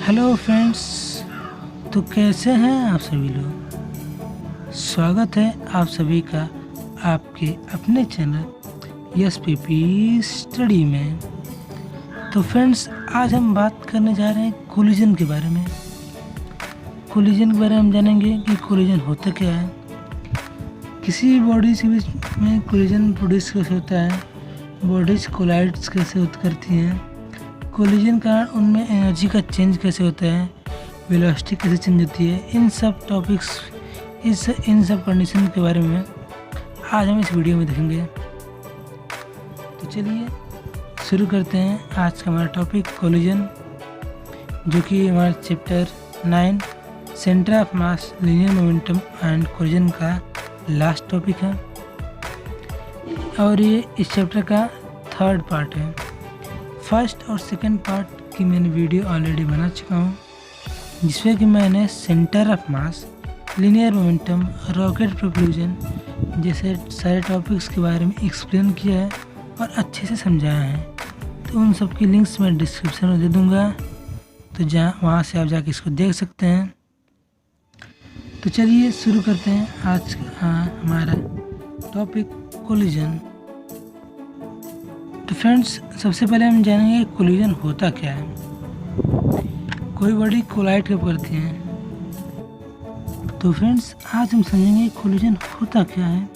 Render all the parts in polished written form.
Hello friends. तो कैसे हैं आप सभी लोग। स्वागत है आप सभी का आपके अपने चैनल SPP स्टडी में। तो फ्रेंड्स, आज हम बात करने जा रहे हैं कोलिजन के बारे में। कोलिजन के बारे में हम जानेंगे कि कोलिजन होता क्या है, किसी बॉडीज के बीच में कोलिजन प्रोड्यूस कैसे होता है, बॉडीज कोलाइड्स कैसे करती हैं, कोलिजन का उनमें एनर्जी का चेंज कैसे होता है, वेलोसिटी कैसे चेंज होती है। इन सब टॉपिक्स इन सब कंडीशन के बारे में आज हम इस वीडियो में देखेंगे। तो चलिए शुरू करते हैं आज का हमारा टॉपिक कोलिजन, जो कि हमारा chapter 9 centre of mass, linear momentum and collision का लास्ट टॉपिक है और ये इस चैप्टर का थर्ड पार्ट है। फर्स्ट और सेकंड पार्ट की मैंने वीडियो ऑलरेडी बना चुका हूँ, जिसमें कि मैंने centre of mass, linear momentum, rocket propulsion जैसे सारे टॉपिक्स के बारे में एक्सप्लेन किया है और अच्छे से समझाया है। तो उन सब की लिंक्स मैं डिस्क्रिप्शन में दे दूँगा, तो वहाँ से आप जाके इसको देख सकते हैं। तो चलिए शुरू करते हैं आज का हमारा टॉपिक कोलिजन। तो फ्रेंड्स, सबसे पहले हम जानेंगे कोलिजन होता क्या है। कोई बॉडी कोलाइड कब करती है। तो फ्रेंड्स, आज हम समझेंगे कोलिजन होता क्या है।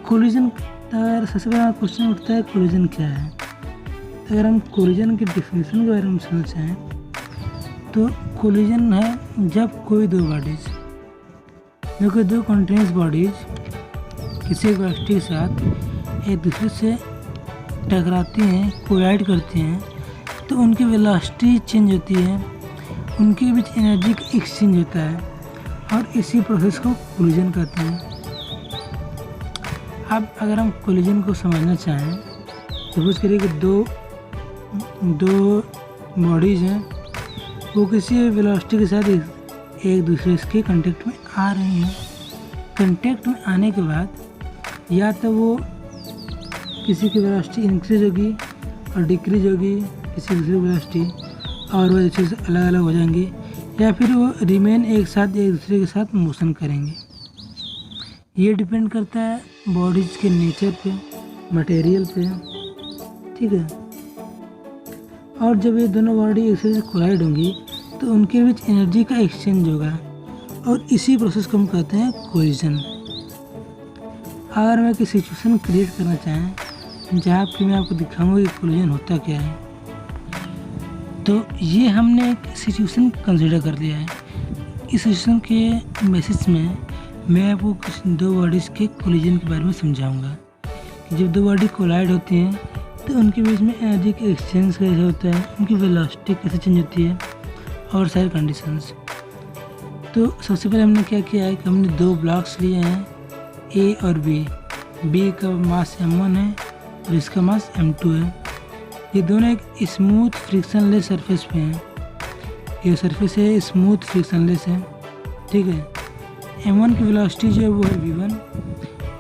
कोलिजन अगर सबसे पहला क्वेश्चन उठता है कोलिजन क्या है। अगर हम कोलिजन की डेफिनेशन के बारे में समझना चाहें तो कोलिजन है जब कोई दो बॉडीज, जो कि दो कंटिन्यूस बॉडीज किसी वेलोसिटी के साथ एक दूसरे से टकराती हैं, कोलाइड करती हैं, तो उनकी वेलोसिटी चेंज होती है, उनके बीच एनर्जी का एक्सचेंज होता है और इसी प्रोसेस को कोलिजन कहते हैं। अब अगर हम कोलिजन को समझना चाहें, सपोज करिए कि दो बॉडीज़ हैं, वो किसी वेलोसिटी के साथ एक दूसरे के कांटेक्ट में आ रही हैं। कांटेक्ट में आने के बाद या तो वो किसी की वेलोसिटी इंक्रीज होगी और डिक्रीज होगी, किसी दूसरी वेलोसिटी, और वो चीज़ अलग अलग हो जाएंगी, या फिर वो रिमेन एक साथ एक दूसरे के साथ मोशन करेंगे। ये डिपेंड करता है बॉडीज़ के नेचर पे, मटेरियल पे, ठीक है। और जब ये दोनों बॉडी एक दूसरे से कोलाइड होंगी तो उनके बीच एनर्जी का एक्सचेंज होगा और इसी प्रोसेस को हम कहते हैं कोलिजन। अगर मैं किसी सिचुएशन क्रिएट करना चाहें जहाँ पे मैं आपको दिखाऊंगा कि कोलिजन होता क्या है, तो ये हमने एक सिचुएशन कंसिडर कर लिया है। इस सिचुएशन के बेसिस में मैं आपको कुछ दो बॉडीज़ के कोलिजन के बारे में समझाऊंगा कि जब दो बॉडी कोलाइड होती हैं तो उनके बीच में एनर्जी का एक्सचेंज कैसे होता है, उनकी वेलोसिटी कैसे चेंज होती है और सारे कंडीशंस। तो सबसे पहले हमने क्या किया है कि हमने दो ब्लॉक्स लिए हैं, A और B का मास M1 है और इसका मास M2 है। ये दोनों एक स्मूथ फ्रिक्शनलेस सरफेस पे हैं। ये सरफेस है स्मूथ फ्रिक्शनलेस है, ठीक है। M1 की वेलोसिटी जो है वो है V1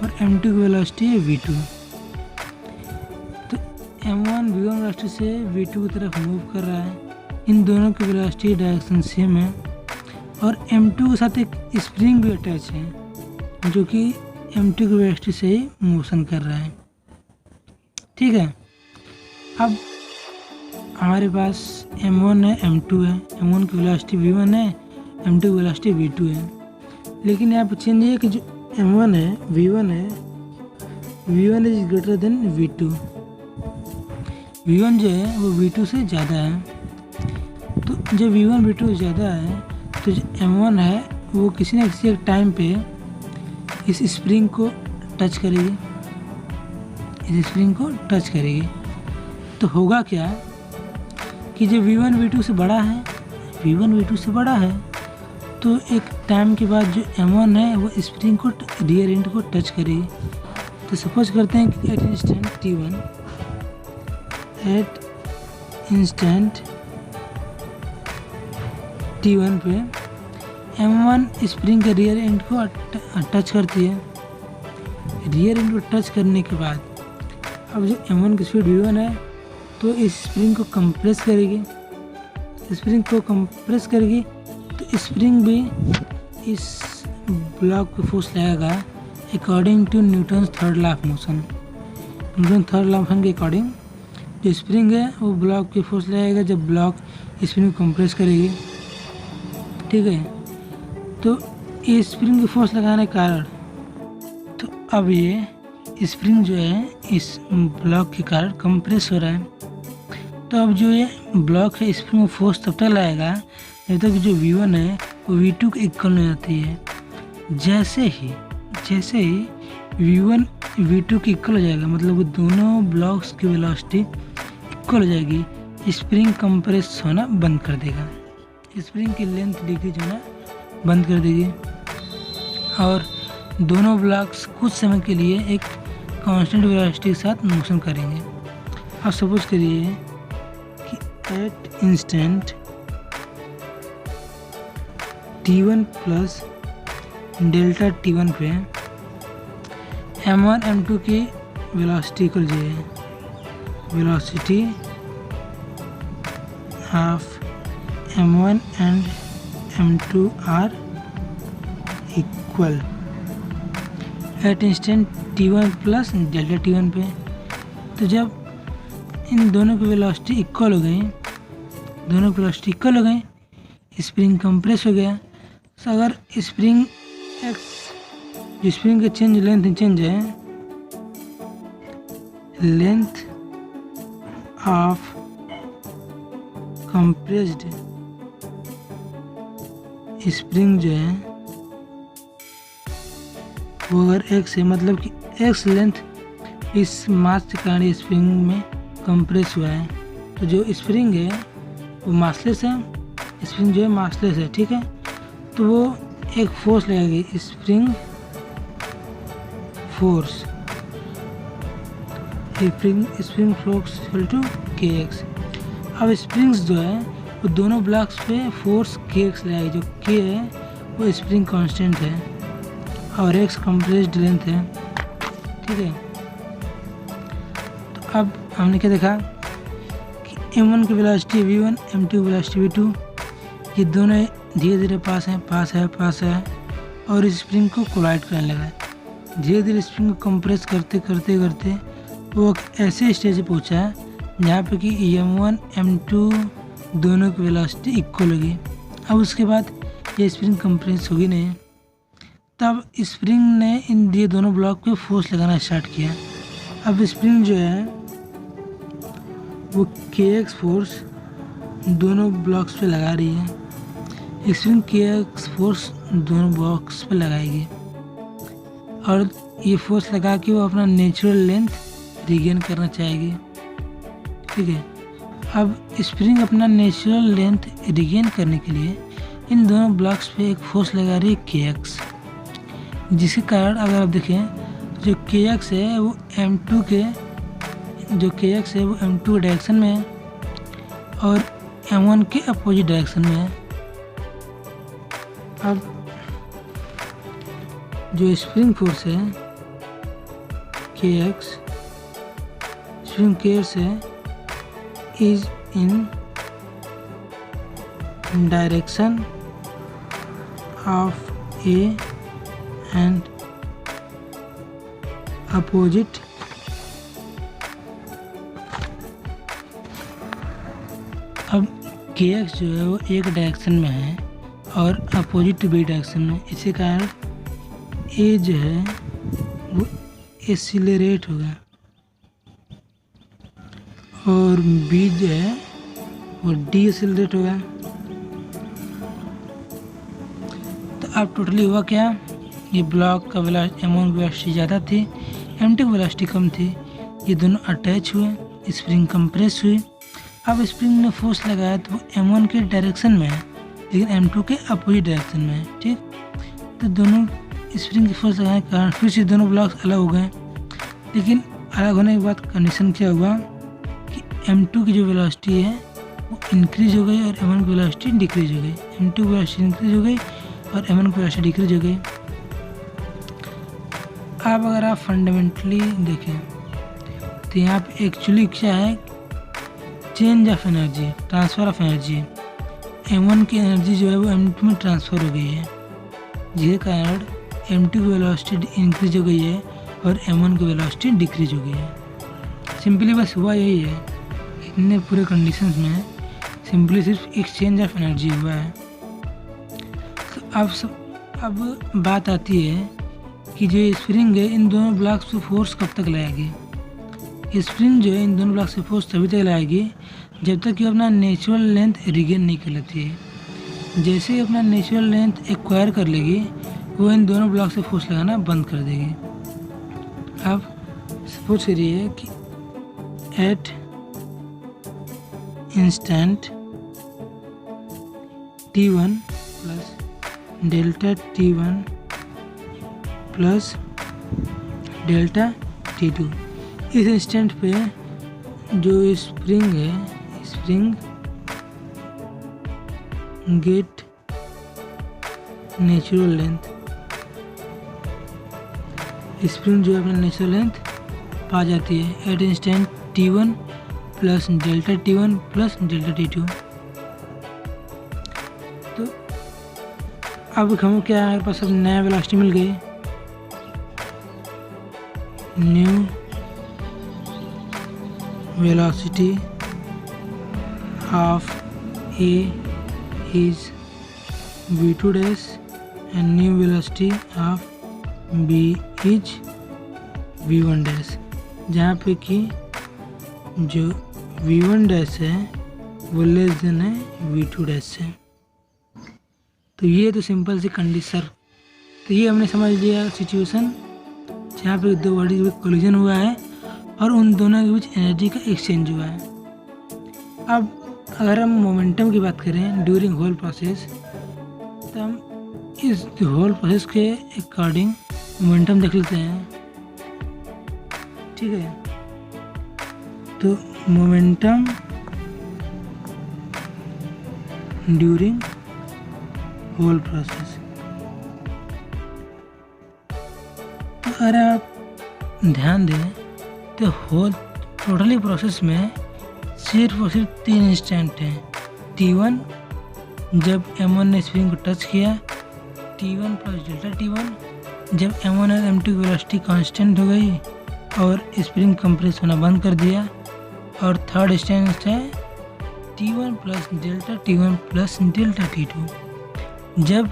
और M2 की वेलोसिटी है V2। तो M1 V1 वेलोसिटी से V2 की तरफ मूव कर रहा है। इन दोनों की वेलोसिटी डायरेक्शन सेम है और M2 के साथ एक स्प्रिंग भी अटैच है, जो कि M2 की वेलोसिटी से ही मोशन कर रहा है, ठीक है। अब हमारे पास M1 है, M2 है। M1 की वेलोसिटी V1 है, M2 की वेलोसिटी V2 है। लेकिन यहाँ पर चेंज है कि जो M1 है, V1 है, V1 is greater than V2। V1 जो है वो V2 से ज़्यादा है। तो जब V1 V2 ज़्यादा है तो जो M1 है वो किसी न किसी एक टाइम पे इस स्प्रिंग को टच करेगी, तो होगा क्या कि जब V1 V2 से बड़ा है तो एक टाइम के बाद जो M1 है वो स्प्रिंग को रियर एंड को टच करेगी। तो सपोज करते हैं कि एट इंस्टेंट T1 पे M1 स्प्रिंग के रियर एंड को टच करती है। रियर एंड को टच करने के बाद अब जो M1 की स्पीड V1 है तो इस स्प्रिंग को कंप्रेस करेगी, स्प्रिंग को कंप्रेस करेगी तो स्प्रिंग भी इस ब्लॉक पे फोर्स लगाएगा according to Newton's third law of motion. Newton third law of motion के अकॉर्डिंग जो स्प्रिंग है वो ब्लॉक पे फोर्स लगाएगा जब ब्लॉक स्प्रिंग को कंप्रेस करेगी। ठीक है, तो ये स्प्रिंग की फोर्स लगाने के कारण तो अब ये स्प्रिंग जो है इस ब्लॉक के कारण कंप्रेस हो रहा है। तो अब जो ये ब्लॉक है स्प्रिंग में फोर्स तब तक लगाएगा जब तक जो V1 है वो V2 के इक्वल हो जाती है। जैसे ही V1 V2 के इक्वल हो जाएगा, मतलब वो दोनों ब्लॉक्स की वेलोसिटी इक्वल हो जाएगी, स्प्रिंग कंप्रेस होना बंद कर देगा, स्प्रिंग की लेंथ डिक्रीज होना बंद कर देगी और दोनों ब्लॉक्स कुछ समय के लिए एक कांस्टेंट वेलोसिटी के साथ मोशन करेंगे। अब सपोज करिए कि at instant t1 plus delta t1 पे m1 m2 की वेलोसिटी इक्वल है, velocity of m1 and m2 are equal at instant t1 plus delta t1 पे। तो जब इन दोनों की वेलोसिटी इक्वल हो गई, दोनों की वेलोसिटी इक्वल हो गई, स्प्रिंग कंप्रेस हो गया। तो अगर स्प्रिंग एक्स जो स्प्रिंग का चेंज लेंथ है, लेंथ ऑफ कंप्रेस्ड स्प्रिंग जो है वो अगर एक्स है, मतलब कि एक्स लेंथ इस मास के कारण स्प्रिंग में कंप्रेस हुआ है, तो जो स्प्रिंग है वो मासलेस है, स्प्रिंग जो है मासलेस है। ठीक है, तो वो एक फोर्स लगेगी, spring force, spring force equal to kx। अब स्प्रिंग्स जो है वो दोनों ब्लॉक्स पे फोर्स kx लगाएगी, जो k है वो स्प्रिंग कांस्टेंट है और x कंप्रेस्ड लेंथ है। ठीक है, तो अब हमने क्या देखा कि m1 की वेलोसिटी v1, m2 की वेलोसिटी v2, ये दोनों धीरे धीरे पास है और इस स्प्रिंग को कोलाइड करने लगा। धीरे धीरे स्प्रिंग को कंप्रेस करते वो एक ऐसे स्टेज पे पहुंचा है जहाँ पे कि m1 m2 दोनों की वेलोसिटी इक्वल होगी। अब उसके बाद ये स्प्रिंग कंप्रेस होगी नहीं, तब स्प्रिंग ने इन ये दोनों ब्लॉक पे फोर्स लगाना स्टार्ट किया। अब स्प्रिंग जो है वो kx फोर्स दोनों ब्लॉक्स पे लगा रही है, स्प्रिंग kx फोर्स दोनों ब्लॉक्स पे लगाएगी और ये फोर्स लगा के वो अपना नेचुरल लेंथ रिगेन करना चाहेगी। ठीक है, अब स्प्रिंग अपना नेचुरल लेंथ रिगेन करने के लिए इन दोनों ब्लॉक्स पे एक फोर्स लगा रही है kx, जिसके कारण अगर आप देखें जो kx है वो m2 के डायरेक्शन में है और m1 के अपोजिट डायरेक्शन में है। अब जो स्प्रिंग फोर्स है kx, स्प्रिंग केयर्स है is in direction of A and opposite अब kx जो है वो एक डायरेक्शन में है और अपोजिट बी डायरेक्शन में, इसी कारण ए जो है वो एक्सीलरेट होगा और बी जो है वो डी एक्सीलरेट होगा। तो अब टोटली हुआ क्या, ये ब्लॉक का वेलोसिटी m1 की वेलोसिटी ज़्यादा थी, m2 की वेलोसिटी कम थी, ये दोनों अटैच हुए, स्प्रिंग कंप्रेस हुई। अब स्प्रिंग ने फोर्स लगाया तो वो m1 के डायरेक्शन में है लेकिन m2 के अपोजिट डायरेक्शन में है। ठीक, तो दोनों स्प्रिंग की फोर्स लगाने के कारण फिर से दोनों ब्लॉक्स अलग हो गए, लेकिन अलग होने के बाद कंडीशन क्या हुआ कि m2 की जो वेलोसिटी है वो इंक्रीज हो गई और m1 की वेलोसिटी डिक्रीज हो गई, m2 की वेलोसिटी इंक्रीज हो गई और m1 की वेलोसिटी डिक्रीज हो गई। अब अगर आप फंडामेंटली देखें तो यहाँ पे एक्चुअली क्या है, change of energy, transfer of energy. m1 की एनर्जी जो है वो m2 में ट्रांसफ़र हो गई है, जिसके कारण m2 की वेलोसिटी इंक्रीज हो गई है और m1 की वेलोसिटी डिक्रीज हो गई है। सिंपली बस हुआ यही है, इतने पूरे कंडीशंस में सिंपली सिर्फ एक्सचेंज ऑफ एनर्जी हुआ है। तो अब बात आती है कि जो स्प्रिंग है इन दोनों ब्लॉक्स पे फोर्स कब तक लगाएगी। स्प्रिंग जो है इन दोनों ब्लॉक्स पे फोर्स तभी तक लगाएगी जब तक कि अपना नेचुरल लेंथ रिगेन नहीं कर लेती है। जैसे ही अपना नेचुरल लेंथ एक्वायर कर लेगी वो इन दोनों ब्लॉक से फोर्स लगाना बंद कर देगी। अब सपोज करिए कि at instant t1 plus delta t1 plus delta t2, इस इंस्टेंट पे जो स्प्रिंग है, spring get natural length, spring जो है अपना नेचुरल लेंथ पा जाती है at instant t1 plus delta t1 plus delta t2। तो अब हम क्या हमारे पास अब नया वेलोसिटी मिल गई, new velocity of A is v2 dash and new velocity of B is v1 dash, जहाँ पे कि जो v1 डैश है वो लेस देन है v2 डैश से। तो ये तो सिंपल सी कंडीशन। तो ये हमने समझ लिया सिचुएशन जहाँ पे दो बॉडी के बीच कोलिजन हुआ है और उन दोनों के बीच एनर्जी का एक्सचेंज हुआ है। अब अगर हम मोमेंटम की बात करें ड्यूरिंग होल प्रोसेस, तो हम इस होल प्रोसेस के अकॉर्डिंग मोमेंटम देख लेते हैं। ठीक है, तो मोमेंटम ड्यूरिंग होल प्रोसेस, तो अगर आप ध्यान दें तो होल टोटली प्रोसेस में सिर्फ और सिर्फ 3 इंस्टेंट हैं। t1 जब m1 ने स्प्रिंग को टच किया, t1 प्लस डेल्टा t1 जब m1 और m2 की वेलोसिटी कांस्टेंट हो गई और स्प्रिंग कंप्रेस होना बंद कर दिया, और थर्ड इंस्टेंट है t1 plus delta t1 plus delta t2 जब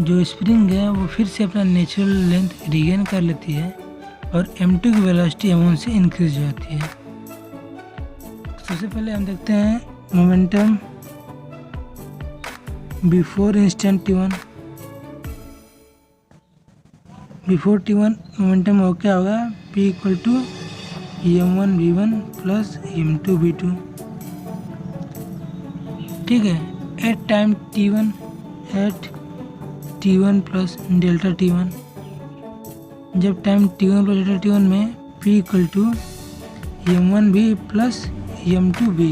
जो स्प्रिंग है वो फिर से अपना नेचुरल लेंथ रिगेन कर लेती है और m2 की वेलोसिटी m1 से इंक्रीज हो जाती है। सबसे पहले हम देखते हैं momentum before instant t1। Before t1 momentum हो क्या होगा, p equal to m1 v1 plus m2 v2। ठीक है, at time t1 at t1 plus delta t1, जब time t1 plus delta t1 में p equal to m1 v plus m2 v,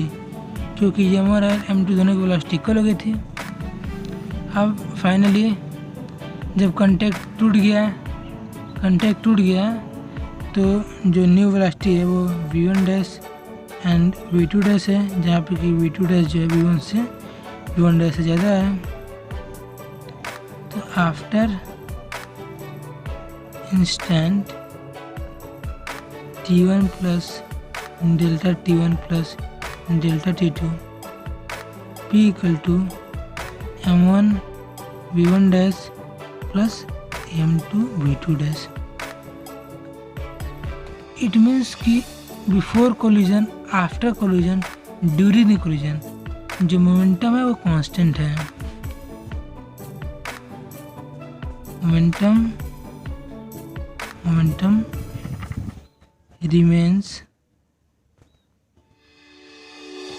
क्योंकि m1 और m2 दोनों की velocity equal हो गई थी। अब फाइनली जब कांटेक्ट टूट गया तो जो न्यू वेलोसिटी है वो v1 dash and v2 dash है, जहाँ पे कि v2 डैश जो है v1 से v1 डैश से ज़्यादा है। तो after instant t1 plus delta t1 plus delta t2 p equal to m1 v1 dash plus m2 v2 dash. It means कि before collision, after collision, during collision जो momentum है वो constant है। Momentum remains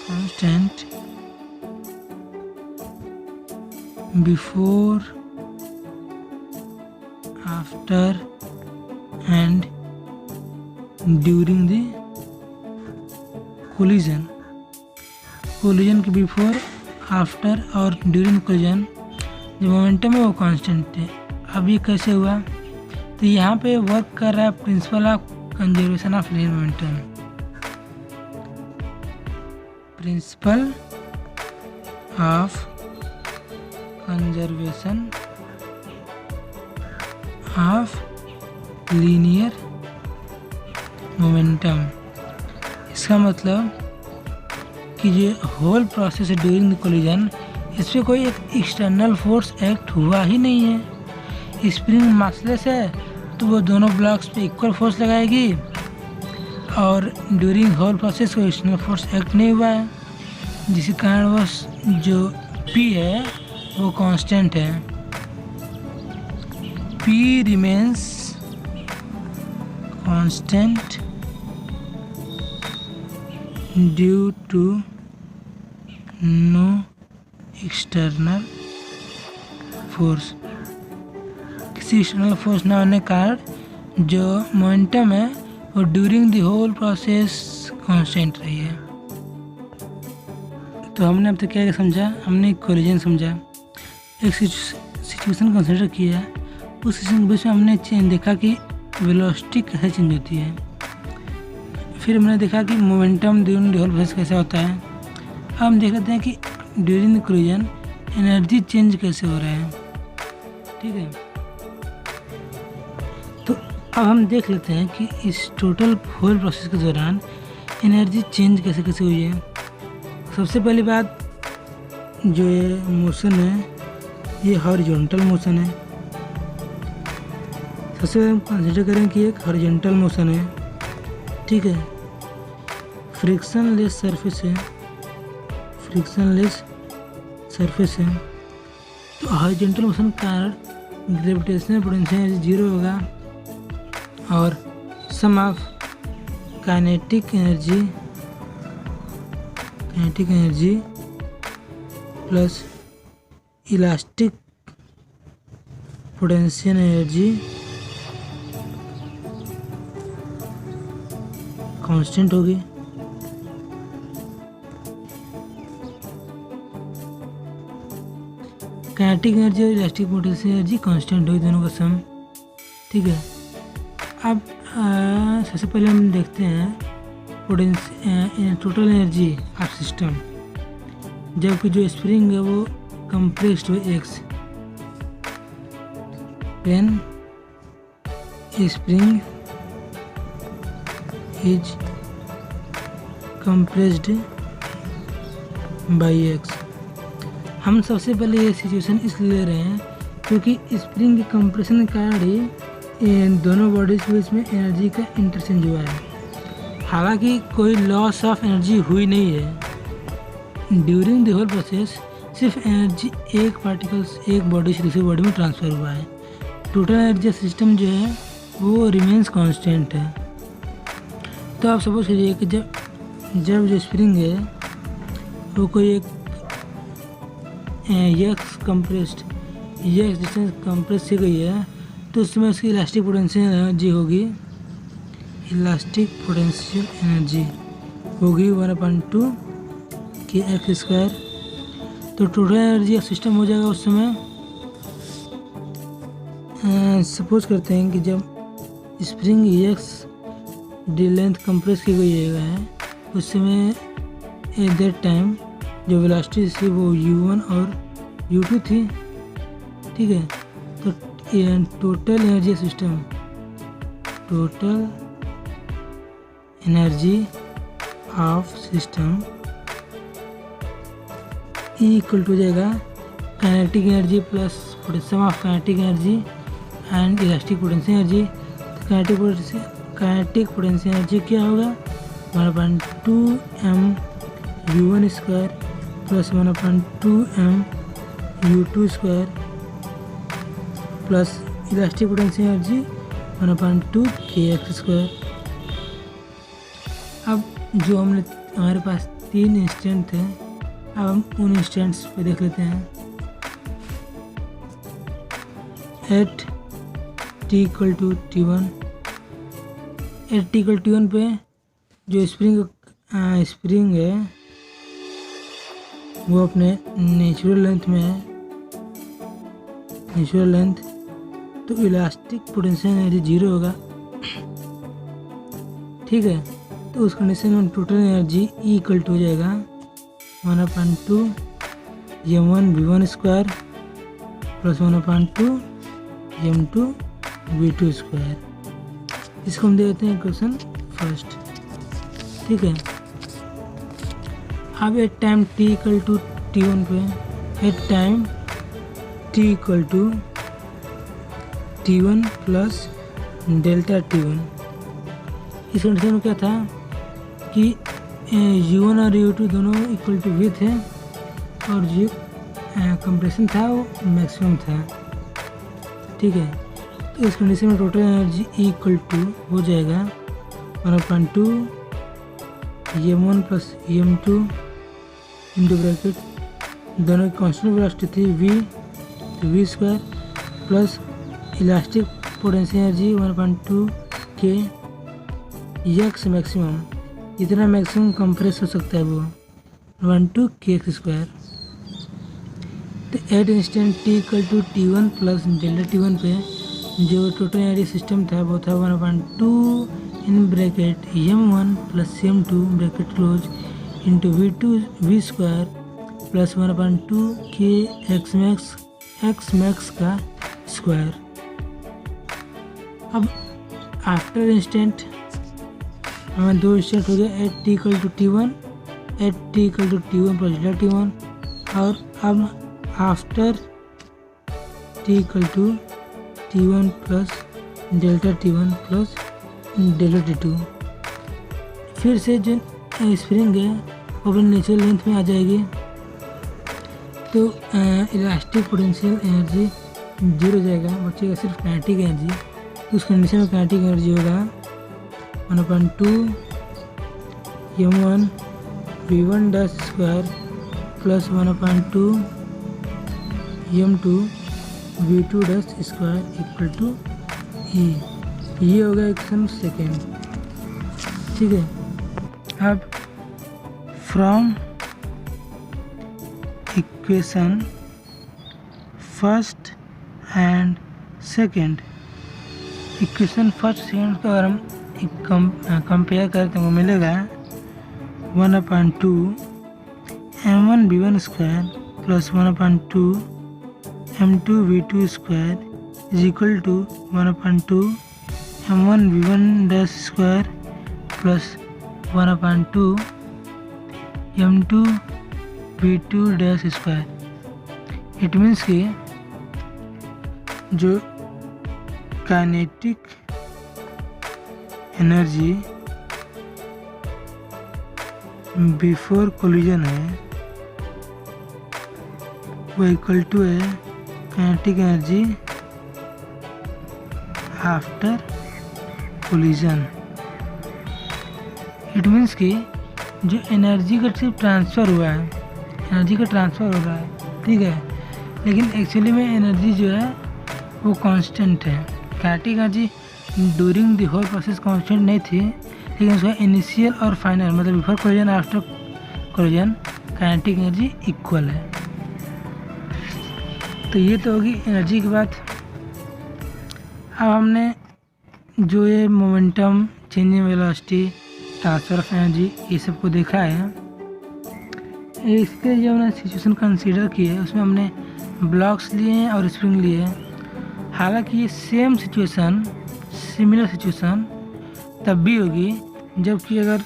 constant before, after and during the collision। Collision के before, after और during collision जो momentum है वो कांस्टेंट है। अब ये कैसे हुआ, तो यहाँ पे वर्क कर रहा है principle of conservation of linear momentum. Principle of conservation of linear momentum. इसका मतलब कि जो होल प्रोसेस है ड्यूरिंग द कोलिजन, इस पर कोई एक एक्सटर्नल फोर्स एक्ट हुआ ही नहीं है। स्प्रिंग मासलेस है तो वो दोनों ब्लॉक्स पे इक्वल फोर्स लगाएगी, और ड्यूरिंग होल प्रोसेस कोई एक्सटर्नल फोर्स एक्ट नहीं हुआ है, जिसके कारण वो जो P है वो कांस्टेंट है। P remains constant due to no external force. किसी एक्सटर्नल फोर्स न होने के कारण जो मोमेंटम है वो during the whole process constant रही है। तो हमने अब तक क्या समझा? हमने कोलिजन समझा, एक सिचुएशन कंसिडर किया, उस सिचुएशन के बीच में हमने देखा कि वेलोसिटी कैसे चेंज होती है, फिर हमने देखा कि momentum during the whole process कैसे होता है। अब हम देख लेते हैं कि during the collision energy change कैसे हो रहा है। ठीक है, तो अब हम देख लेते हैं कि इस टोटल होल प्रोसेस के दौरान एनर्जी चेंज कैसे कैसे हुई है। सबसे पहली बात, जो ये मोशन है ये हॉरिजॉन्टल मोशन है। सबसे पहले हम कंसिडर करें कि एक हॉरिजॉन्टल मोशन है। ठीक है, फ्रिक्शनलेस सरफेस है, फ्रिक्शनलेस सरफेस है, तो हॉरिजॉन्टल मोशन का कारण ग्रेविटेशनल पोटेंशियल जीरो होगा, और sum of kinetic energy plus elastic potential energy constant होगी। काइनेटिक एनर्जी और इलास्टिक पोटेंशियल एनर्जी कांस्टेंट होगी, दोनों का सम। ठीक है, अब सबसे पहले हम देखते हैं टोटल एनर्जी ऑफ सिस्टम। जबकि जो स्प्रिंग है वो कंप्रेस्ड है x, when spring is compressed by x। हम सबसे पहले ये सिचुएशन इसलिए ले रहे हैं क्योंकि स्प्रिंग के कंप्रेशन के कारण ही इन दोनों बॉडीज के बीच में एनर्जी का इंटरचेंज हुआ है। हालांकि कोई लॉस ऑफ एनर्जी हुई नहीं है। ड्यूरिंग द होल प्रोसेस सिर्फ एनर्जी एक पार्टिकल से एक बॉडी से दूसरी बॉडी में ट्रांसफ़र हुआ है। टोटल एनर्जी सिस्टम जो है वो रिमेन्स कांस्टेंट है। तो आप सपोज करिए कि जब जो स्प्रिंग है वो कोई एक x compressed x distance compress की गई है, तो उसमें उसकी इलास्टिक पोटेंशियल एनर्जी होगी, इलास्टिक पोटेंशियल एनर्जी होगी 1/2 के एक्स स्क्वायर। तो टोटल एनर्जी ऑफ सिस्टम हो जाएगा उस समय। सपोज करते हैं कि जब spring x D length compress की गई है उस समय एट दैट टाइम जो वेलोसिटी थी वो u1 और u2 थी। ठीक है, तो total energy system, total energy of system E equal to हो जाएगा kinetic energy plus sum of kinetic energy and elastic potential energy. Kinetic potential energy क्या होगा 1/2 m u1 square plus 1/2 m u2 square plus elastic potential energy 1/2 kx square. अब जो हमारे पास 3 instant थे, अब हम उन इंस्टेंट्स पे देख लेते हैं। At t equal to t1, at t equal to t1 पे जो स्प्रिंग है वो अपने नेचुरल लेंथ में है, नेचुरल लेंथ, तो इलास्टिक पोटेंशियल एनर्जी 0 होगा। ठीक है, तो उस कंडीशन में total energy E equal to हो जाएगा 1/2 m1 v1 square plus 1/2 m2 v2 square. इसको हम दे देते हैं इक्वेशन फर्स्ट। ठीक है, अब at time t equal to t1 पे, at time t equal to t1 plus delta t1। इस कंडीशन में क्या था कि u1 और u2 दोनों इक्वल टू v थे और जो कंप्रेशन था वो मैक्सिमम था। ठीक है, तो इस कंडीशन में टोटल एनर्जी इक्वल टू हो जाएगा 1/2 m1 plus m2 into bracket दोनों की कॉन्स्टेंट वेलोसिटी थी v square plus elastic potential energy 1/2 k x maximum, जितना मैक्सिमम कंप्रेस हो सकता है वो 1/2 kx स्क्वायर। तो at instant t equal to t1 plus delta t1 पे जो टोटल एनर्जी सिस्टम था वो था 1/2 in bracket m1 plus m2 bracket close into v square plus 1/2 k x max का स्क्वायर। अब आफ्टर इंस्टेंट हमें दो इंस्टेंट हो गया, at t equal to t1 plus delta t1 और अब after t equal to t1 plus delta t1 plus delta t2। फिर से जो स्प्रिंग है वो अपनी नेचुरल लेंथ में आ जाएगी, तो इलास्टिक पोटेंशियल एनर्जी जीरो हो जाएगा, बचेगा सिर्फ काइनेटिक एनर्जी। तो उस कंडीशन में काइनेटिक एनर्जी होगा 1/2 m1 v1 dash square plus 1/2 m2 v2 dash square equal to e। ये होगा इक्वेशन सेकेंड। ठीक है, अब from equation first and second, equation first second का अगर हम कंपेयर करते हैं वो मिलेगा 1/2 m1 v1 square plus 1/2 m2 v2 square is equal to 1/2 m1 v1 dash square plus 1/2 m2 v2 dash square. It means कि जो काइनेटिक एनर्जी बिफोर कोलिजन है वो इक्वल टू है kinetic energy after collision. It means कि जो energy का सिर्फ transfer हुआ है, एनर्जी का ट्रांसफ़र हो रहा है, ठीक है, लेकिन एक्चुअली में एनर्जी जो है वो कांस्टेंट है। Kinetic energy during the whole process constant नहीं थी, लेकिन उसका इनिशियल और फाइनल मतलब before collision after collision kinetic energy equal है। तो ये तो होगी एनर्जी की बात। अब हमने जो ये momentum, changing velocity, transfer of energy ये सब को देखा है, इसके जो हमने सिचुएशन कंसीडर की है उसमें हमने ब्लॉक्स लिए हैं और स्प्रिंग लिए हैं। हालांकि ये सेम सिचुएशन, सिमिलर सिचुएशन तब भी होगी जबकि अगर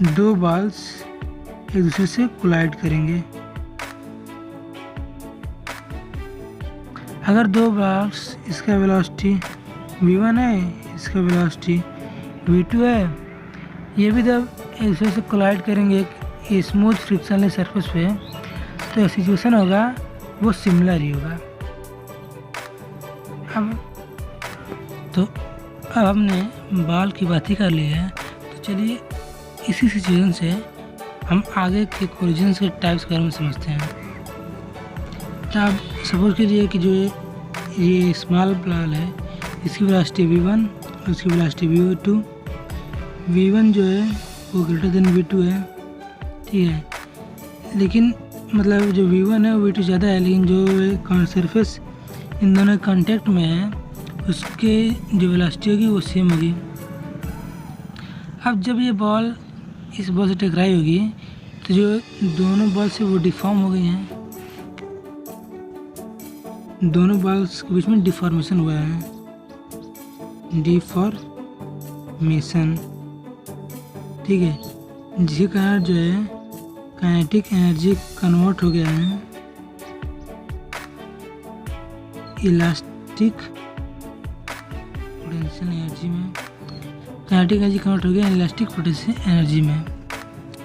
दो बॉल्स एक दूसरे से कोलाइड करेंगे। अगर दो बॉल्स, इसका वेलोसिटी v1 है, इसका वेलोसिटी v2 है, ये भी जब एक दूसरे से कोलाइड करेंगे एक स्मूथ फ्रिक्शनलेस सरफेस पे, तो सिचुएशन होगा वो सिमिलर ही होगा। अब हमने बॉल की बात ही कर ली है, तो चलिए इसी सिचुएशन से हम आगे के कोलिजन के टाइप्स के बारे में समझते हैं। तो आप सपोज कीजिए कि जो ये स्मॉल बॉल है इसकी वेलोसिटी v1 और इसकी वेलोसिटी v2। v1 जो है वो ग्रेटर देन v2 है, ठीक है, लेकिन मतलब जो v1 है वो v2 ज़्यादा है, लेकिन जो सरफेस इन दोनों कांटेक्ट में है उसके जो वेलोसिटी होगी वो सेम होगी। अब जब ये बॉल इस बॉल से टकराई होगी तो जो दोनों बॉल से वो डिफॉर्म हो गई हैं, दोनों बॉल्स के बीच में डिफॉर्मेशन हुआ है, डिफॉर्मेशन, ठीक है, जिसके कारण जो है काइनेटिक एनर्जी कन्वर्ट हो गया है इलास्टिक पोटेंशियल एनर्जी में। काइनेटिक एनर्जी कन्वर्ट हो गया इलास्टिक पोटेंशियल एनर्जी में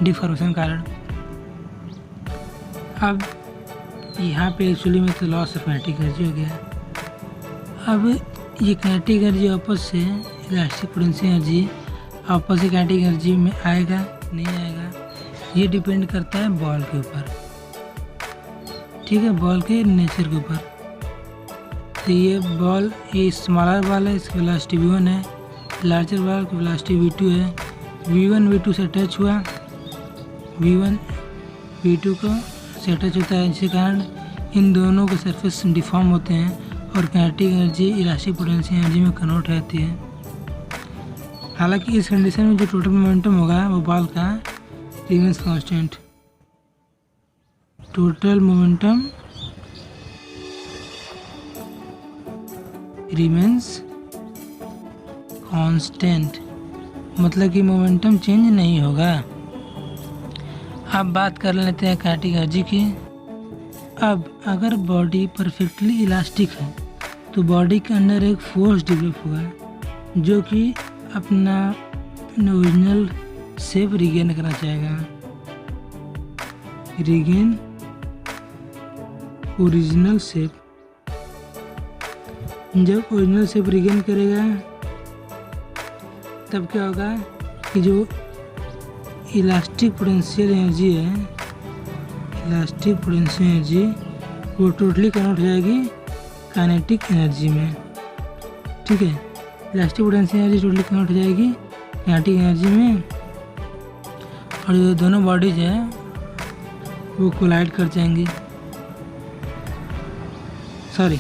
डिफॉर्मेशन कारण। अब यहाँ पे एक्चुअली में तो लॉस ऑफ काइनेटिक एनर्जी हो गया। अब ये काइनेटिक एनर्जी वापस से इलास्टिक पोटेंशियल एनर्जी वापस से काइनेटिक एनर्जी में आएगा नहीं आएगा, ये डिपेंड करता है बॉल के ऊपर, ठीक है, बॉल के नेचर के ऊपर। तो ये बॉल, ये स्मॉलर बॉल है, इसकी वेलोसिटी v1 है, लार्जर बॉल की वेलोसिटी v2 है। v1 v2 से टच हुआ, v1 v2 को से टच होता है, जिसके कारण इन दोनों के सरफेस डिफॉर्म होते हैं और kinetic energy elastic potential energy में कन्वर्ट हो जाती है। हालांकि इस कंडीशन में जो टोटल मोमेंटम होगा वो बॉल का remains constant, total momentum remains constant, मतलब कि मोमेंटम चेंज नहीं होगा। अब बात कर लेते हैं काइनेटिक एनर्जी की। अब अगर बॉडी परफेक्टली इलास्टिक है तो बॉडी के अंदर एक फोर्स डेवलप होगा जो कि अपना ओरिजिनल शेप रिगेन करना चाहेगा, रिगेन ओरिजिनल शेप। जब ओरिजिनल शेप रिगेन करेगा तब क्या होगा कि जो इलास्टिक पोटेंशियल एनर्जी है, इलास्टिक पोटेंशियल एनर्जी वो टोटली कन्वर्ट हो जाएगी काइनेटिक एनर्जी में, ठीक है। Elastic potential energy totally convert हो जाएगी काइनेटिक एनर्जी में, और जो दोनों बॉडीज है वो कोलाइड कर जाएंगी, सॉरी,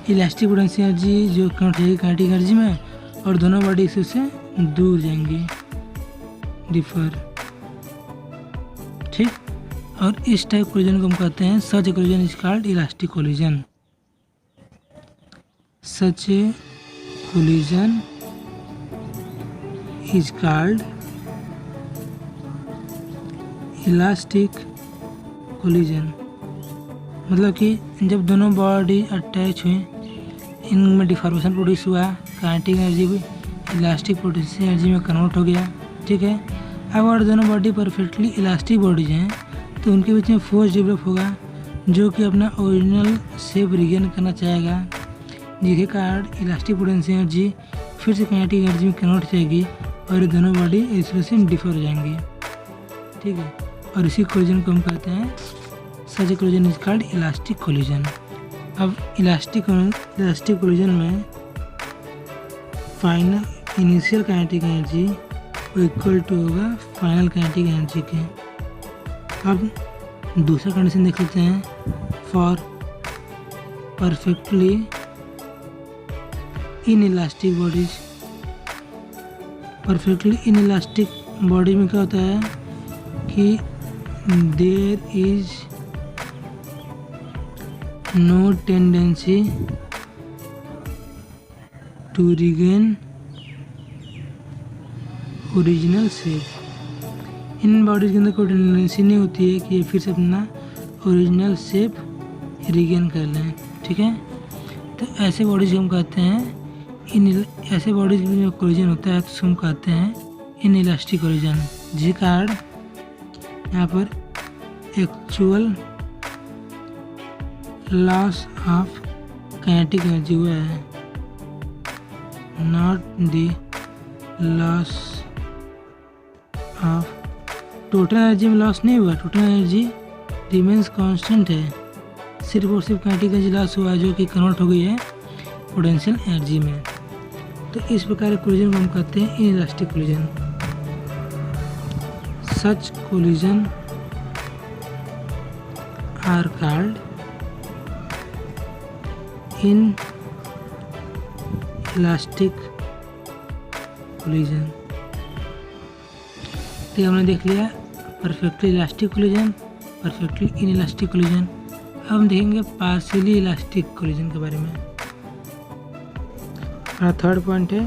इलास्टिक पोटेंशियल एनर्जी जो कन्वर्ट हो जाएगी काइनेटिक एनर्जी में और दोनों बॉडी उससे दूर जाएंगी, डिफर, ठीक। और इस टाइप कोलिजन को हम कहते हैं such a collision is called elastic collision, such a collision is called elastic collision. मतलब कि जब दोनों बॉडी अटैच हुई, इनमें डिफॉर्मेशन प्रोड्यूस हुआ, काइनेटिक एनर्जी भी इलास्टिक पोटेंशियल एनर्जी में कन्वर्ट हो गया, ठीक है। अब अगर दोनों बॉडी परफेक्टली इलास्टिक बॉडीज हैं तो उनके बीच में फोर्स डेवलप होगा जो कि अपना ओरिजिनल शेप रिगेन करना चाहेगा, जिसके कारण इलास्टिक पोटेंशियल एनर्जी फिर से काइनेटिक एनर्जी में कन्वर्ट हो जाएगी और ये दोनों बॉडी एक दूसरे से डिफर हो जाएंगी, ठीक है। और इसी कोलिजन को हम कहते हैं such a collision is called elastic collision. अब इलास्टिक कोलिजन में final initial kinetic energy equal to होगा फाइनल काइनेटिक एनर्जी के। अब दूसरा कंडीशन देख लेते हैं, for perfectly inelastic bodies. Perfectly inelastic body में क्या होता है कि there is no tendency to regain original shape. इन बॉडीज के अंदर कोई टेंडेंसी नहीं होती है कि ये फिर से अपना ओरिजिनल शेप रिगेन कर लें, ठीक है। तो ऐसे बॉडीज हम कहते हैं ऐसे बॉडीज में जो कोलिजन होता है तो हम कहते हैं इन इलास्टिक कोलिजन, जिसके कारण यहाँ पर actual loss of kinetic energy हुआ है, not the loss of, total energy में लॉस नहीं हुआ, टोटल एनर्जी रिमेंस कांस्टेंट है, सिर्फ और सिर्फ काइनेटिक एनर्जी लॉस हुआ है जो कि कन्वर्ट हो गई है पोटेंशियल एनर्जी में। तो इस प्रकार के कोलिजन को हम कहते हैं inelastic collision. Such collision are called inelastic collision. तो हमने देख लिया perfectly elastic collision, perfectly inelastic collision. अब हम देखेंगे पार्शियली इलास्टिक कोलिजन के बारे में। हमारा थर्ड पॉइंट है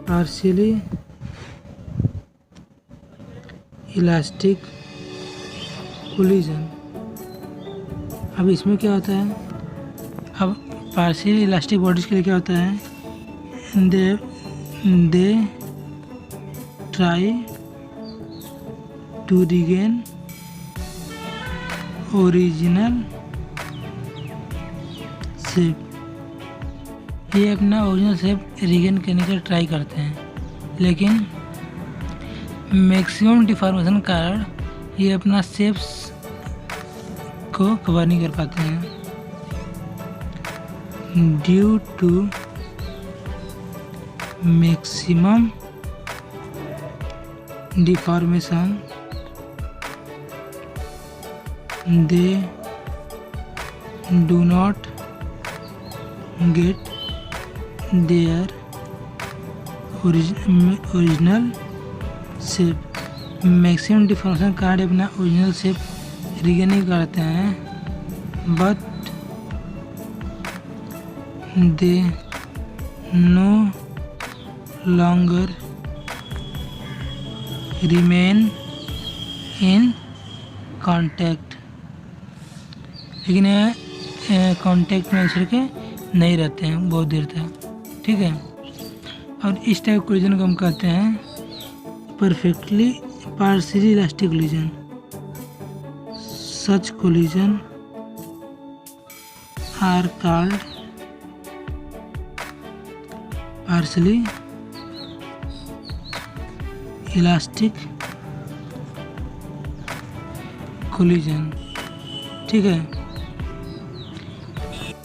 पार्शियली इलास्टिक कोलिजन। अब इसमें क्या होता है, अब पार्शियली इलास्टिक बॉडीज के लिए क्या होता है, they try to regain original shape. ये अपना ओरिजिनल शेप रिगेन करने का ट्राई करते हैं, लेकिन मैक्सिमम डिफॉर्मेशन के कारण ये अपना शेप्स को कवर नहीं कर पाते हैं। Due to maximum deformation they do not get their original shape. Maximum deformation कार्ड अपना ओरिजिनल शेप रिगेन नहीं करते हैं, but they no longer remain in contact. लेकिन कांटेक्ट में इसके नहीं रहते हैं बहुत देर तक, ठीक है। और इस टाइप कोलिजन को हम कहते हैं perfectly partially elastic collision. Such collision are called partially elastic collision, ठीक है।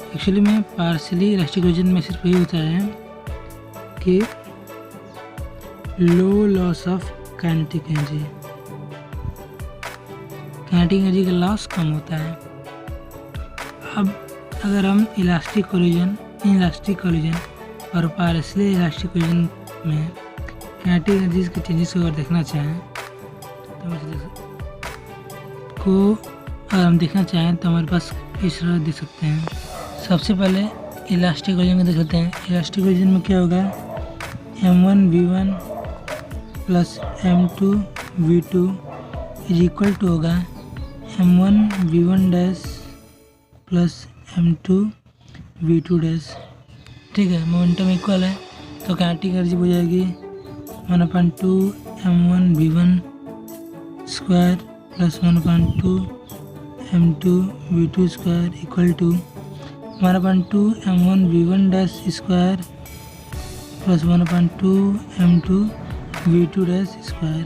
एक्चुअली में पार्शियली इलास्टिक कोलिजन में सिर्फ यही होता है कि लो loss of kinetic energy, kinetic energy का लॉस कम होता है। अब अगर हम इलास्टिक कोलिजन, इनइलास्टिक कोलिजन और पार्शियली इलास्टिक कोलिजन में काइनेटिक एनर्जी के चेंजेस को अगर देखना चाहें तो हमारे पास इस तरह देख सकते हैं। सबसे पहले इलास्टिक कोलिजन को देख सकते हैं। इलास्टिक कोलिजन में क्या होगा, m1v1 plus m2v2 is equal to होगा m1v1 dash plus m2v2 dash, ठीक है। मोमेंटम इक्वल है तो काइनेटिक एनर्जी हो जाएगी 1/2 m1v1 square plus 1/2 m2v2 square equal to 1/2 m1v1 dash square plus 1/2 m2v2 dash square.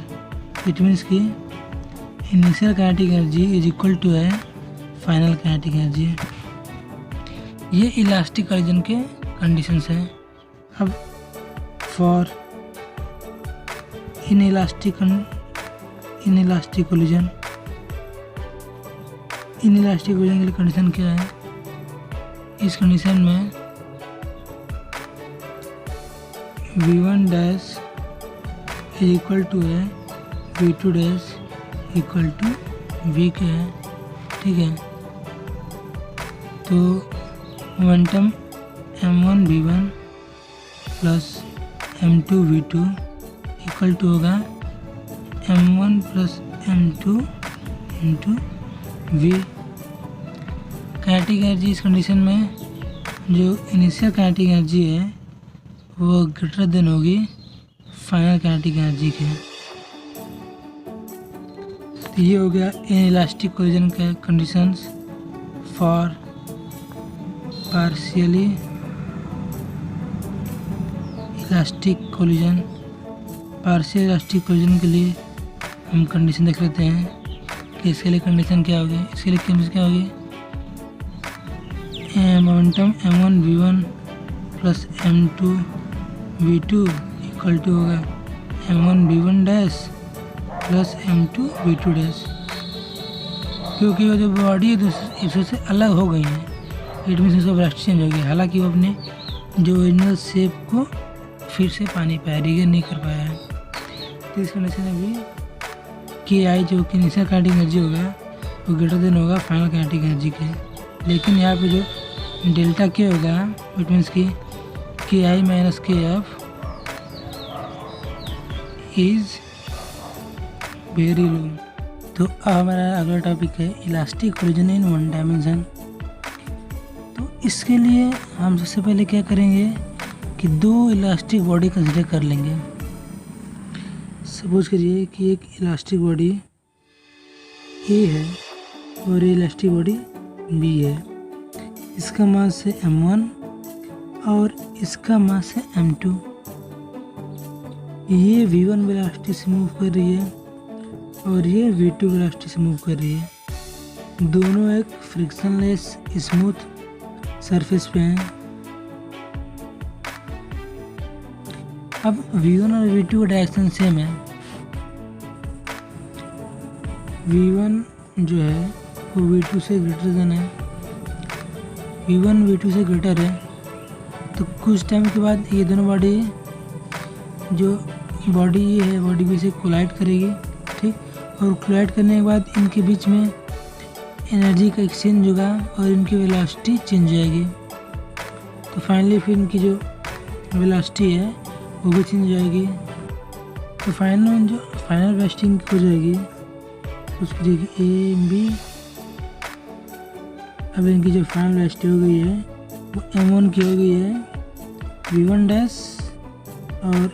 It means कि initial kinetic energy is equal to है final kinetic energy. ये elastic collision के conditions हैं। अब for inelastic collision, inelastic collision के लिए condition क्या है, इस कंडीशन में v1 dash is equal to है v2 dash equal to v के है, ठीक है। तो momentum m1v1 plus m2v2 equal to होगा m1 plus m2 into v। Kinetic energy इस कंडीशन में जो इनिशियल काइनेटिक एनर्जी है वो ग्रेटर देन होगी फाइनल काइनेटिक एनर्जी के। तो ये हो गया इनइलास्टिक कोलिजन के conditions for partially elastic collision. Partial elastic collision के लिए हम कंडीशन देख लेते हैं कि इसके लिए कंडीशन क्या होगी। इसके लिए कंडीशन क्या होगी, momentum m1v1 plus m2v2 equal to होगा m1v1 dash plus m2v2 dash. क्योंकि वो जो बॉडी है दूसरे से अलग हो गई है, इट मीन्स उसका वेलोसिटी चेंज हो गया। हालांकि वो अपने जो ओरिजिनल शेप को फिर से पा नहीं पाया, रिगेन नहीं कर पाया है। तो इस कंडीशन में भी कि आई जो कि इनिशियल काइनेटिक एनर्जी होगा वो ग्रेटर देन होगा फाइनल काइनेटिक एनर्जी के। लेकिन यहाँ पे जो डेल्टा के होगा इट मीन्स कि आई माइनस के एफ इज वेरी लो। तो अब हमारा अगला टॉपिक है elastic collision in one dimension. तो इसके लिए हम सबसे पहले क्या करेंगे कि दो इलास्टिक बॉडी कंसिडर कर लेंगे। सपोज करिए कि एक इलास्टिक बॉडी ए है और ये इलास्टिक बॉडी बी है। इसका मास है m1 और इसका मास है m2। ये v1 वेलोसिटी से मूव कर रही है और ये v2 वेलोसिटी से मूव कर रही है। दोनों एक फ्रिक्शनलेस स्मूथ सरफेस पे हैं। अब v1 और v2 का डायरेक्शन सेम है। v1 जो है वो v2 से ग्रेटर देन है, v1 v2 से ग्रेटर है। तो कुछ टाइम के बाद ये दोनों बॉडी जो बॉडी ये है बॉडी बी से कोलाइड करेगी, ठीक। और कोलाइड करने के बाद इनके बीच में एनर्जी का एक्सचेंज होगा और इनकी वेलोसिटी चेंज हो जाएगी। तो फाइनली फिर इनकी जो वेलोसिटी है वो भी चेंज हो जाएगी। तो फाइनल वेलोसिटी हो जाएगी उसकी जगह ए बी। अब इनकी जो फाइनल वेलोसिटी हो गई है वो m1 की हो गई है v1 डैश और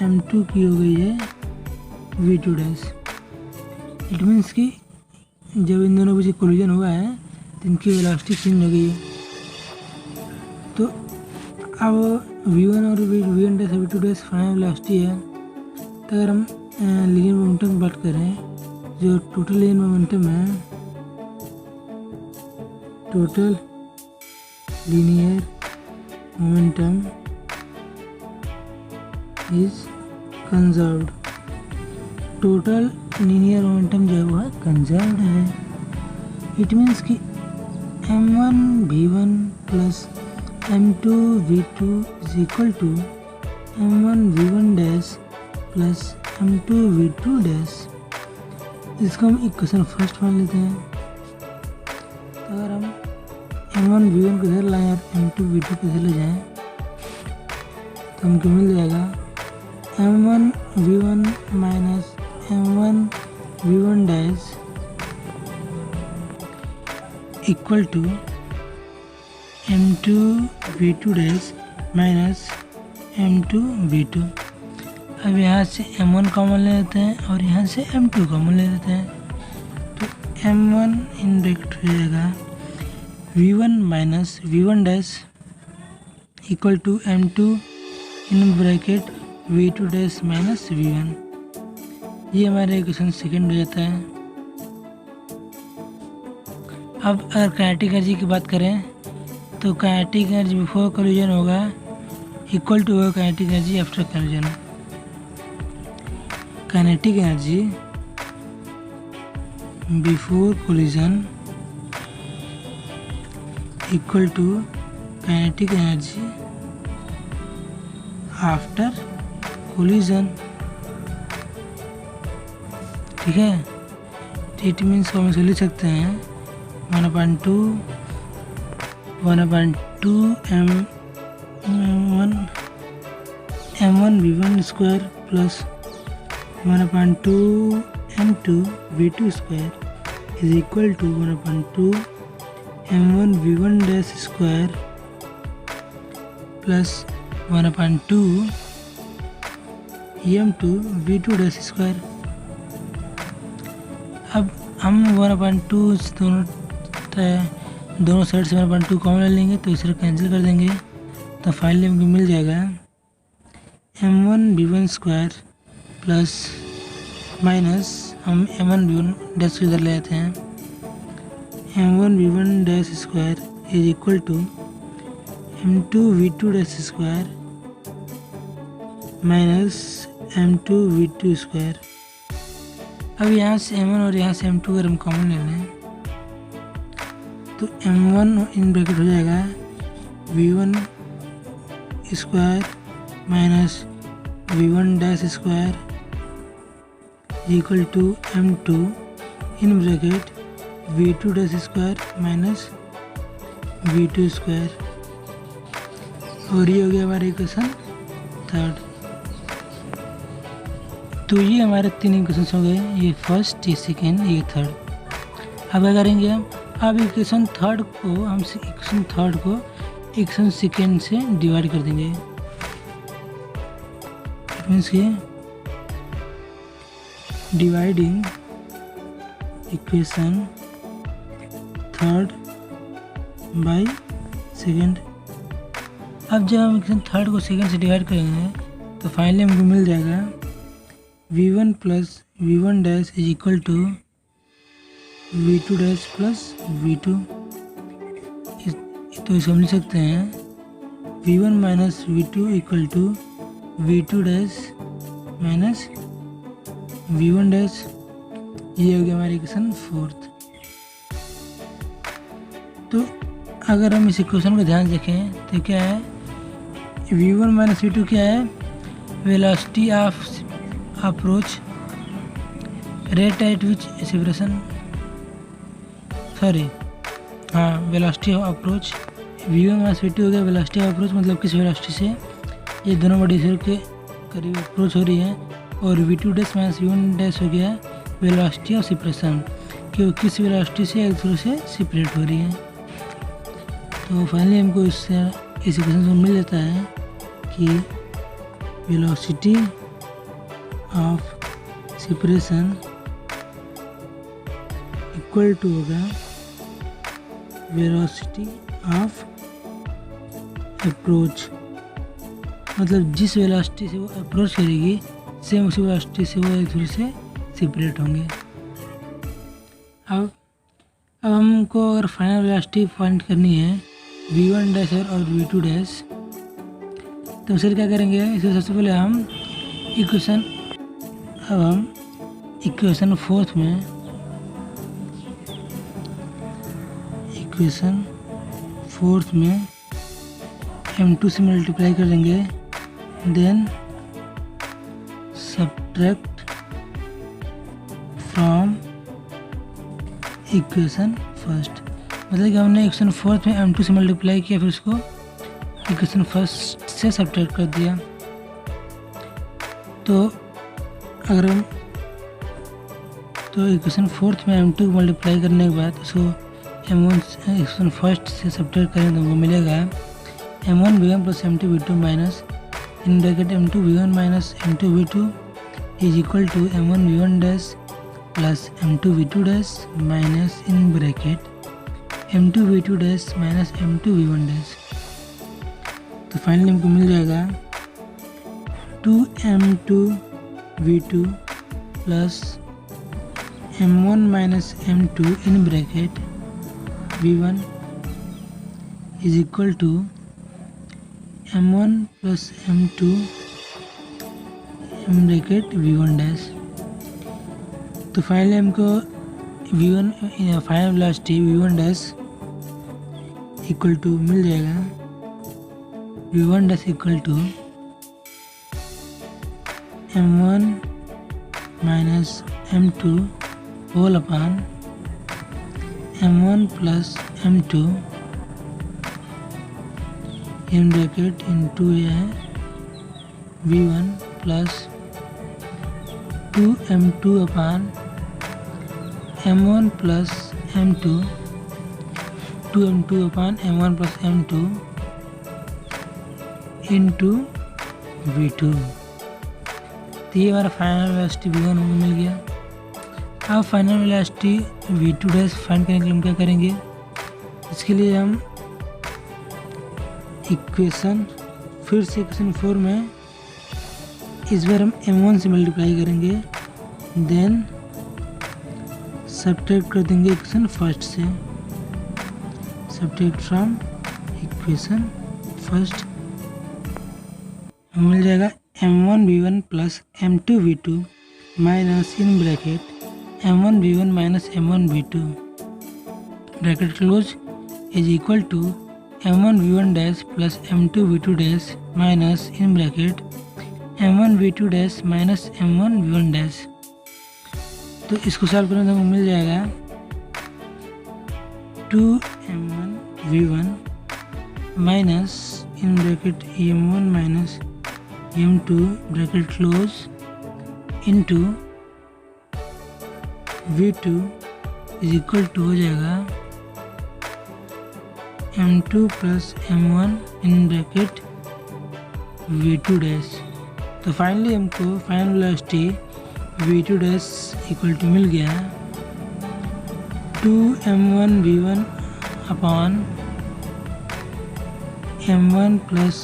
m2 की हो गई है v2 डैश। इट मीन्स कि जब इन दोनों के बीच कोलिजन हुआ है तो इनकी वेलोसिटी चेंज हो गई है। तो अब v1 और v1 डैश और v2 डैश फाइनल वेलोसिटी है। तो अगर हम लीनियर मोमेंटम की बात करें, जो टोटल लीनियर मोमेंटम है, total linear momentum is conserved. Total linear momentum जो है वो कंजर्व्ड है। इट मीन्स कि m1 v1 plus m2 v2 is equal to m1 v1 dash plus m2 v2 dash. इसको हम इक्वेशन फर्स्ट मान लेते हैं। तो अगर हम m1 v1 को इधर लाएं और m2 v2 को इधर ले जाएं तो हमको मिल जाएगा m1 v1 minus m1 v1 dash equal to m2 v2 dash minus m2 v2। अब यहाँ से m1 कॉमन ले लेते हैं और यहाँ से m2 कॉमन ले लेते हैं। तो m1 इन ब्रैकेट हो जाएगा v1 minus v1 dash equal to m2 in bracket v2 dash minus v1। ये हमारा इक्वेशन सेकेंड हो जाता है। अब अगर काइनेटिक एनर्जी की बात करें तो काइनेटिक एनर्जी बिफोर कोलिजन होगा इक्वल टू होगा kinetic energy after collision. Kinetic energy before collision equal to kinetic energy after collision, ठीक है। इट मीन्स हम इसे लिख सकते हैं 1/2 m1 v1 square plus 1/2 m2 v2 square is equal to 1/2 m1 v1 dash square plus 1/2 m2 v2 dash square. अब हम 1/2 दोनों साइड से 1/2 कॉमन ले लेंगे तो इसे कैंसिल कर देंगे। तो फाइनली हमको मिल जाएगा m1 v1 square plus minus हम m1 v1 डैश को इधर ले आते हैं m1 v1 dash square is equal to m2 v2 dash square minus m2 v2 square. अब यहाँ से m1 और यहाँ से m2 अगर हम कॉमन ले लें तो m1 इन ब्रैकेट हो जाएगा v1 square minus v1 dash square equal to m2 in bracket v2 dash square minus v2 square, और ये हो गया हमारा इक्वेशन थर्ड। तो ये हमारे 3 इक्वेशन हो गए, ये फर्स्ट, ये सेकेंड, ये थर्ड। अब क्या करेंगे हम, अब इक्वेशन थर्ड को इक्वेशन सेकेंड से डिवाइड कर देंगे। इट मीन्स कि dividing equation third by second. अब जब हम इक्वेशन थर्ड को सेकेंड से डिवाइड करेंगे तो फाइनली हमको मिल जाएगा v1 plus v1 dash is equal to v2 dash plus v2। तो इसे हम लिख सकते हैं v1 minus v2 equal to v2 dash minus v1 dash. ये हो गया हमारी इक्वेशन फोर्थ। तो अगर हम इस इक्वेशन को ध्यान से देखें तो क्या है, v1 माइनस v2 क्या है, velocity of approach, rate at which separation, velocity of approach. v1 minus v2 हो गया वेलोसिटी ऑफ अप्रोच, मतलब किस वेलोसिटी से ये दोनों बड़ी दूर के करीब अप्रोच हो रही है, और v2 dash minus v1 dash हो गया वेलोसिटी ऑफ सेपरेशन, कि वो किस वेलोसिटी से एक दूसरे से सेपरेट हो रही है। तो फाइनली हमको इस इक्वेशन से मिल जाता है कि velocity of separation equal to होगा वेलोसिटी ऑफ अप्रोच, मतलब जिस वेलोसिटी से वो अप्रोच करेगी सेम उसी वेलोसिटी से वो एक दूसरे से सेपरेट होंगे। अब हमको अगर फाइनल वेलोसिटी फाइंड करनी है v1 डैश और v2 डैश, तो फिर क्या करेंगे, इससे सबसे पहले हम इक्वेशन फोर्थ में m2 से मल्टीप्लाई कर देंगे, then subtract from equation first, मतलब कि हमने इक्वेशन फोर्थ में m2 से मल्टीप्लाई किया, फिर उसको इक्वेशन फर्स्ट से सब्ट्रैक्ट कर दिया। तो अगर हम इक्वेशन फोर्थ में m2 को मल्टीप्लाई करने के बाद उसको m1 इक्वेशन फर्स्ट से सब्ट्रैक्ट करें तो हमको मिलेगा m1 v1 plus m2 v2 minus in bracket m2 v1 minus m2 v2 is equal to m1 v1 dash plus m2 v2 dash minus in bracket m2 v2 dash minus m2 v1 dash. तो finally हमको मिल जाएगा 2m2 v2 plus m1 minus m2 in bracket v1 is equal to m1 plus m2 in bracket v1 dash. तो finally हमको v1 final velocity v1 dash equal to मिल जाएगा v1 dash equal to m1 minus m2 whole upon m1 plus m2 in bracket into ये है v1 plus 2m2 upon m1 plus m2 2m2 upon m1 plus m2 into v2। तो ये हमारा final velocity v1 हमको मिल गया। अब final velocity v2 dash find करने के लिए हम क्या करेंगे, इसके लिए हम इक्वेशन 4 में इस बार हम m1 से मल्टीप्लाई करेंगे, देन सब्ट्रैक्ट कर देंगे इक्वेशन फर्स्ट से, सब्ट्रैक्ट फ्रॉम इक्वेशन फर्स्ट मिल जाएगा m1 v1 plus m2 v2 minus in bracket m1 v1 minus m1 v2 bracket close is equal to m1 v1 dash plus m2 v2 dash minus in bracket m1 v2 dash minus m1 v1 dash. तो इसको solve करने से हमको मिल जाएगा 2m1v1 minus in bracket m1 minus m2 bracket close into v2 is equal to हो जाएगा m2 plus m1 in bracket v2 dash. तो फाइनली हमको final velocity v2 dash equal to मिल गया 2m1v1 upon m1 plus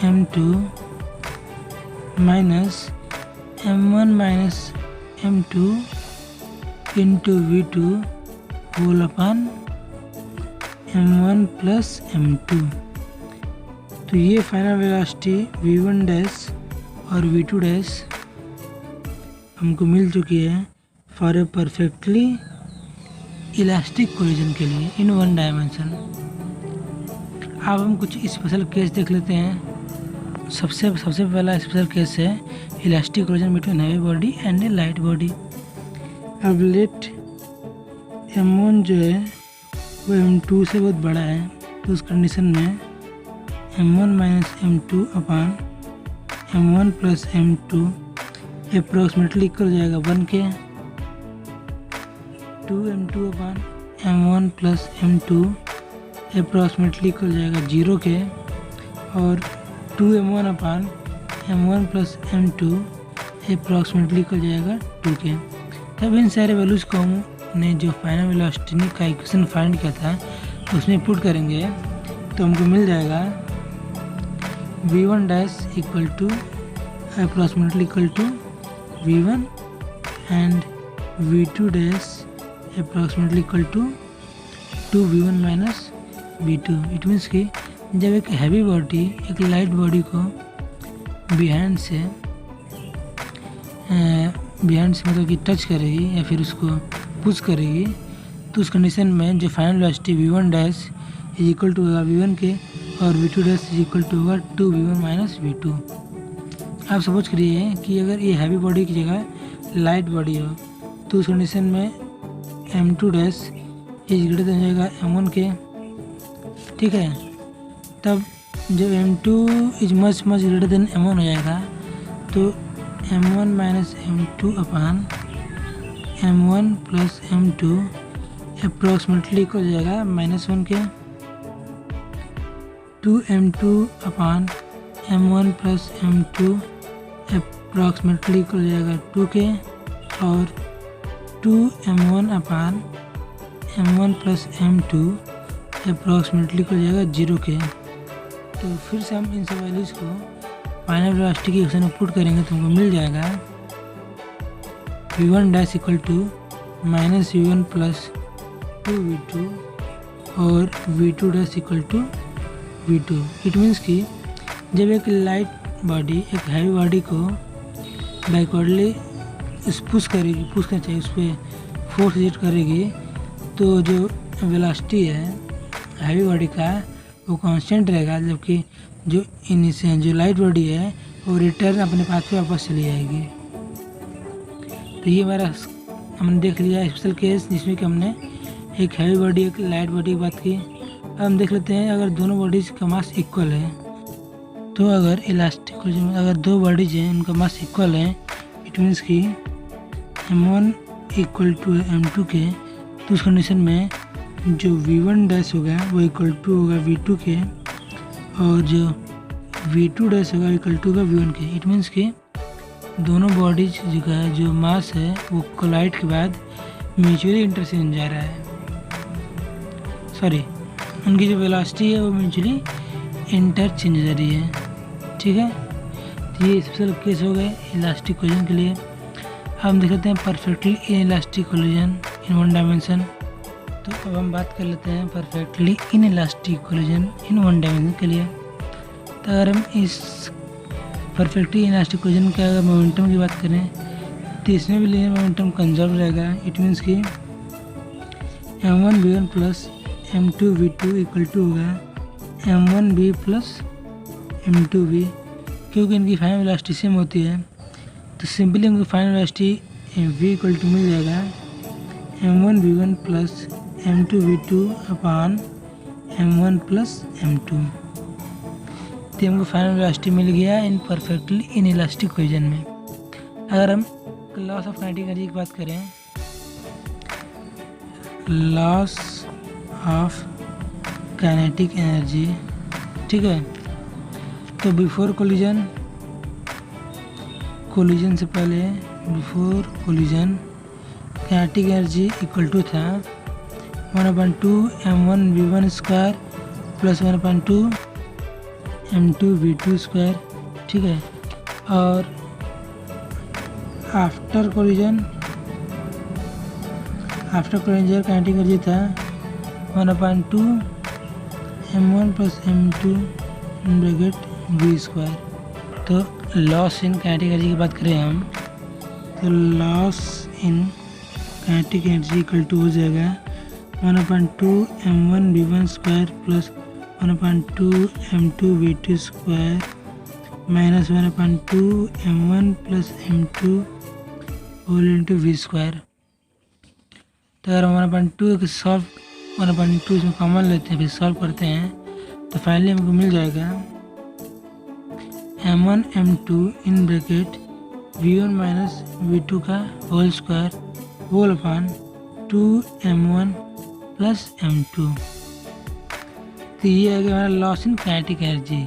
m2 minus m1 minus m2 into v2 whole upon m1 plus m2। तो ये final velocity v1 dash और v2 dash हमको मिल चुकी है for a perfectly elastic collision के लिए इन वन डायमेंशन। अब हम कुछ स्पेशल केस देख लेते हैं। सबसे पहला स्पेशल केस है elastic collision between heavy body and A light body. अब लेट m1 जो है वो m2 से बहुत बड़ा है, तो उस कंडीशन में m1 minus m2 upon m1 plus m2 approximately equal हो जाएगा 1 के। 2m2 upon m1 plus m2 approximately equal हो जाएगा 0 के, और 2m1 upon m1 plus m2 approximately equal हो जाएगा 2 के। तब इन सारे वैल्यूज़ को हमने जो फाइनल वेलोसिटी का इक्वेशन फाइंड किया था उसमें पुट करेंगे तो हमको मिल जाएगा v1 dash equal to approximately equal to v1 and v2 dash approximately equal to 2v1 minus v2। It means कि जब एक हैवी बॉडी एक लाइट बॉडी को बिहाइंड से मतलब कि टच करेगी या फिर उसको पुश करेगी, तो उस कंडीशन में जो final velocity v1 dash is equal to होगा v1 के, और v2 dash is equal to होगा 2v1 माइनस v2। आप सपोज करिए कि अगर ये हैवी बॉडी की जगह लाइट बॉडी हो तो उस कंडीशन में m2 dash is greater than हो जाएगा m1 के, ठीक है। तब जब m2 is much greater than m1 हो जाएगा तो m1 minus m2 upon m1 plus m2 approximately equal हो जाएगा -1 के। 2m2 upon m1 plus m2 approximately equal हो जाएगा 2 के, और 2m1 upon m1 plus m2 approximately equal हो जाएगा 0 के। तो फिर से हम इन सब वैल्यूज़ को फाइनल वेलोसिटी के इक्वेशन में पुट करेंगे तो हमको मिल जाएगा v1 dash equal to minus v1 plus 2v2 और v2 dash equal to v2। It means कि जब एक लाइट बॉडी एक हैवी बॉडी को बैकवर्डली पुश करना चाहिए, उस पर फोर्स एक्सर्ट करेगी, तो जो वेलोसिटी है हैवी बॉडी का वो कांस्टेंट रहेगा, जबकि जो लाइट बॉडी है वो रिटर्न अपने पाथ पे वापस चली जाएगी। तो ये हमारा हमने देख लिया स्पेशल केस जिसमें कि हमने एक हैवी बॉडी एक लाइट बॉडी की बात की। अब हम देख लेते हैं अगर दोनों बॉडीज़ का मास इक्वल है, तो अगर इलास्टिक कोलिजन अगर दो बॉडीज हैं उनका मास इक्वल है, इट मीन्स कि m1 इक्वल टू m2 के, तो उस कंडीशन में जो v1 डैश होगा वो इक्वल टू होगा v2 के, और जो v2 डैश होगा इक्वल टू होगा v1 के। इट मीन्स कि दोनों बॉडीज का जो मास है वो कोलाइड के बाद म्यूचुअली इंटरचेंज जा रहा है, सॉरी उनकी जो वेलोसिटी है वो म्यूचुअली इंटरचेंज जा रही है, ठीक है। तो ये स्पेशल केस हो गए इलास्टिक कोलिजन के लिए। अब हम देख लेते हैं perfectly inelastic collision in one dimension. तो अब हम बात कर लेते हैं perfectly inelastic collision in one dimension के लिए। तो अगर हम इस परफेक्टली इन इलास्टिक कोलिजन के अगर मोमेंटम की बात करें तो इसमें भी लीनियर मोमेंटम कंजर्व रहेगा। इट मीन्स कि m1v1 plus m2v2 equal to होगा m1v प्लस m2v, क्योंकि इनकी फाइनल वेलोसिटी सेम होती है। तो सिंपली हमको final velocity v equal to मिल जाएगा m1v1 प्लस m2v2 अपान m1 प्लस m2। तो हमको फाइनल वेलोसिटी मिल गया in perfectly inelastic collision में। अगर हम लॉस ऑफ काइनेटिक एनर्जी की बात करें, लॉस ऑफ काइनेटिक एनर्जी, ठीक है, तो बिफोर कोलिजन से पहले before collision kinetic energy equal to था 1/2 m1v1 square plus 1/2 m2v2 square, ठीक है। और आफ्टर कोलिजन काइनेटिक एनर्जी था 1/2 m1 plus m2 bracket v square. तो लॉस इन काइनेटिक एनर्जी की बात करें हम, तो loss in kinetic energy equal to हो जाएगा 1/2 m1v1 square plus 1/2 m2v2 square minus 1/2 m1 plus m2 whole into v square. तो अगर हम 1/2 के सॉल्व 1/2 इसमें कॉमन लेते हैं फिर सॉल्व करते हैं तो फाइनली हमको मिल जाएगा m1 m2 in bracket v1 minus v2 का whole square whole upon 2 m1 plus m2। तो ये है कि हमारा loss in kinetic energy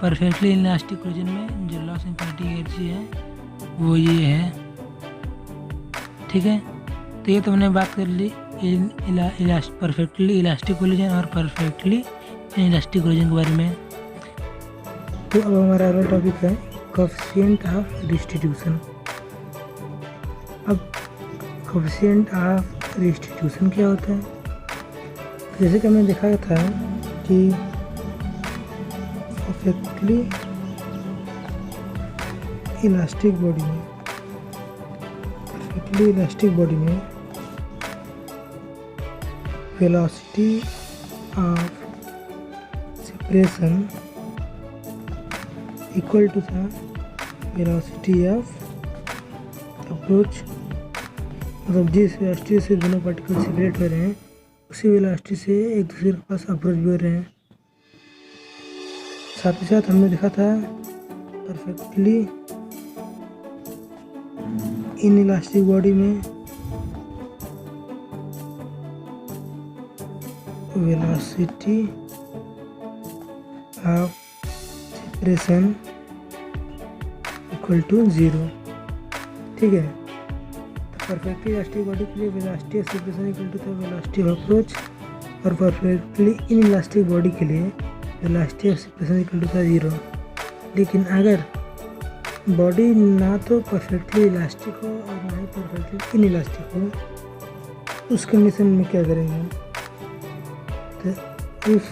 perfectly elastic collision में जो लॉस इन काइनेटिक एनर्जी है वो ये है, ठीक है। तो ये तो हमने बात कर ली परफेक्टली इलास्टिक कोलिजन और परफेक्टली इलास्टिक कोलिजन के बारे में। तो अब हमारा अगला टॉपिक है कोएफिशिएंट ऑफ डिस्ट्रीब्यूशन। अब कोएफिशिएंट ऑफ डिस्ट्रीब्यूशन क्या होता है? जैसे कि हमने देखा था कि परफेक्टली इलास्टिक बॉडी में velocity of separation equal to था वेलोसिटी ऑफ अप्रोच। मतलब जिस वेलोसिटी से दोनों पार्टिकल सेपरेट हो रहे हैं उसी वेलोसिटी से एक दूसरे के पास अप्रोच भी हो रहे हैं। साथ ही साथ हमने देखा था परफेक्टली इन इलास्टिक बॉडी में velocity of separation equal to 0, ठीक है। तो परफेक्टली इलास्टिक बॉडी के लिए velocity of separation equal to था वेलोसिटी ऑफ अप्रोच और परफेक्टली इन इलास्टिक बॉडी के लिए velocity of separation equal to था 0। लेकिन अगर बॉडी ना तो परफेक्टली इलास्टिक हो और ना ही परफेक्टली इन इलास्टिक हो, उस कंडीशन में क्या करेंगे? तो if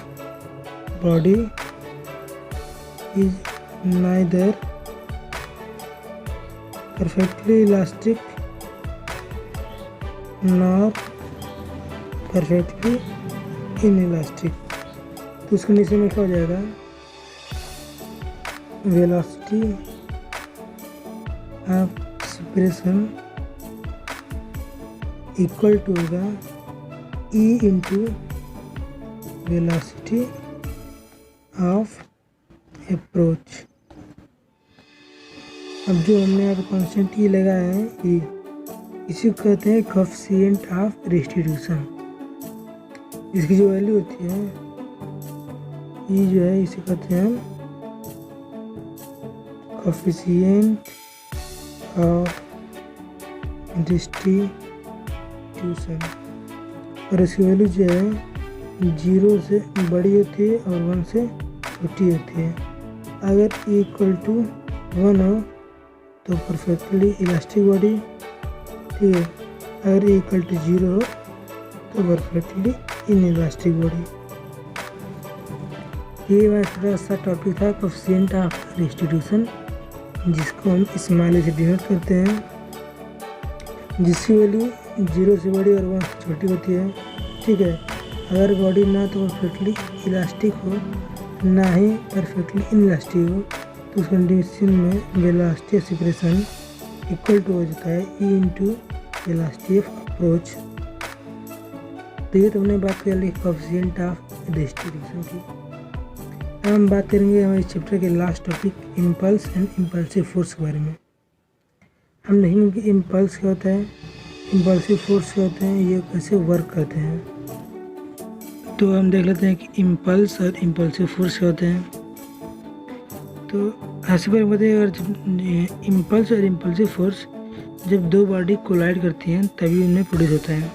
body is neither perfectly elastic nor perfectly inelastic, तो उस कंडीशन में क्या हो जाएगा? Velocity of separation equal to होगा E into velocity of approach. अब जो हमने यहाँ पर कॉन्स्टेंट E लगाया है E, इसी को कहते हैं कोएफिशिएंट ऑफ डिस्ट्रीब्यूशन। इसकी जो वैल्यू होती है E जो है इसे कहते हैं कोएफिशिएंट ऑफ डिस्ट्रीब्यूशन और इसकी वैल्यू जो है 0 से बड़ी होती है और 1 से छोटी होती है। अगर E इक्वल टू 1 हो तो परफेक्टली इलास्टिक बॉडी, ठीक है। अगर E इक्वल टू 0 हो तो परफेक्टली इन इलास्टिक बॉडी। ये हमारा छोटा सा टॉपिक था कोएफिशिएंट ऑफ डिस्ट्रीब्यूशन, जिसको हम स्मॉल से डिनोट करते हैं, जिसकी वैल्यू 0 से बड़ी और 1 से छोटी होती है, ठीक है। अगर बॉडी ना तो परफेक्टली इलास्टिक हो ना ही परफेक्टली इनइलास्टिक हो तो उस कंडीशन में velocity of separation equal to हो जाता है E into velocity of approach. तो ये तो हमने बात कर ली कोएफिशिएंट ऑफ डिस्ट्रीब्यूशन की। अब हम बात करेंगे हमारे चैप्टर के last topic impulse and impulsive force के बारे में। हम देखेंगे कि इम्पल्स क्या होता है, इम्पल्सिव फोर्स क्या होते हैं, ये कैसे वर्क करते हैं। तो हम देख लेते हैं कि इम्पल्स और इम्पल्सिव फोर्स क्या होते हैं। तो ऐसे पर कहते हैं अगर इम्पल्स और इम्पल्सिव फोर्स जब दो बॉडी कोलाइड करती हैं तभी उनमें प्रोड्यूस होता है।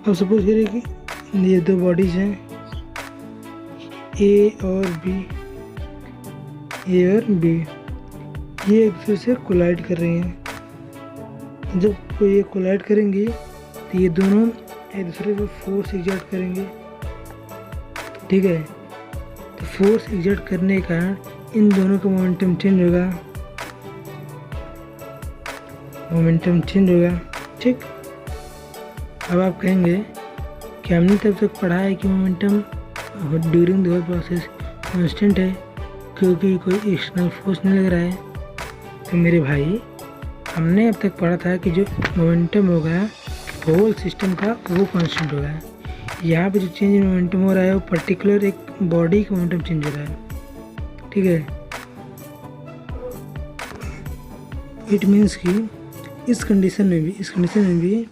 अब सपोज करिए कि ये दो बॉडीज हैं ए और बी, ये एक दूसरे से कोलाइड कर रही हैं। जब कोई ये कोलाइड करेंगी तो ये दोनों एक दूसरे पर फोर्स एग्जर्ट करेंगे, ठीक है। तो फोर्स एग्जर्ट करने के कारण इन दोनों का मोमेंटम चेंज होगा, ठीक। अब आप कहेंगे कि हमने तब तक पढ़ा है कि momentum during the whole process constant है क्योंकि कोई एक्सटर्नल फोर्स नहीं लग रहा है। तो मेरे भाई, हमने अब तक पढ़ा था कि जो मोमेंटम होगा होल सिस्टम का वो कांस्टेंट होगा। यहाँ पे जो चेंज इन मोमेंटम हो रहा है वो पर्टिकुलर एक बॉडी का मोमेंटम चेंज हो रहा है, ठीक है। इट मीन्स कि इस कंडीशन में भी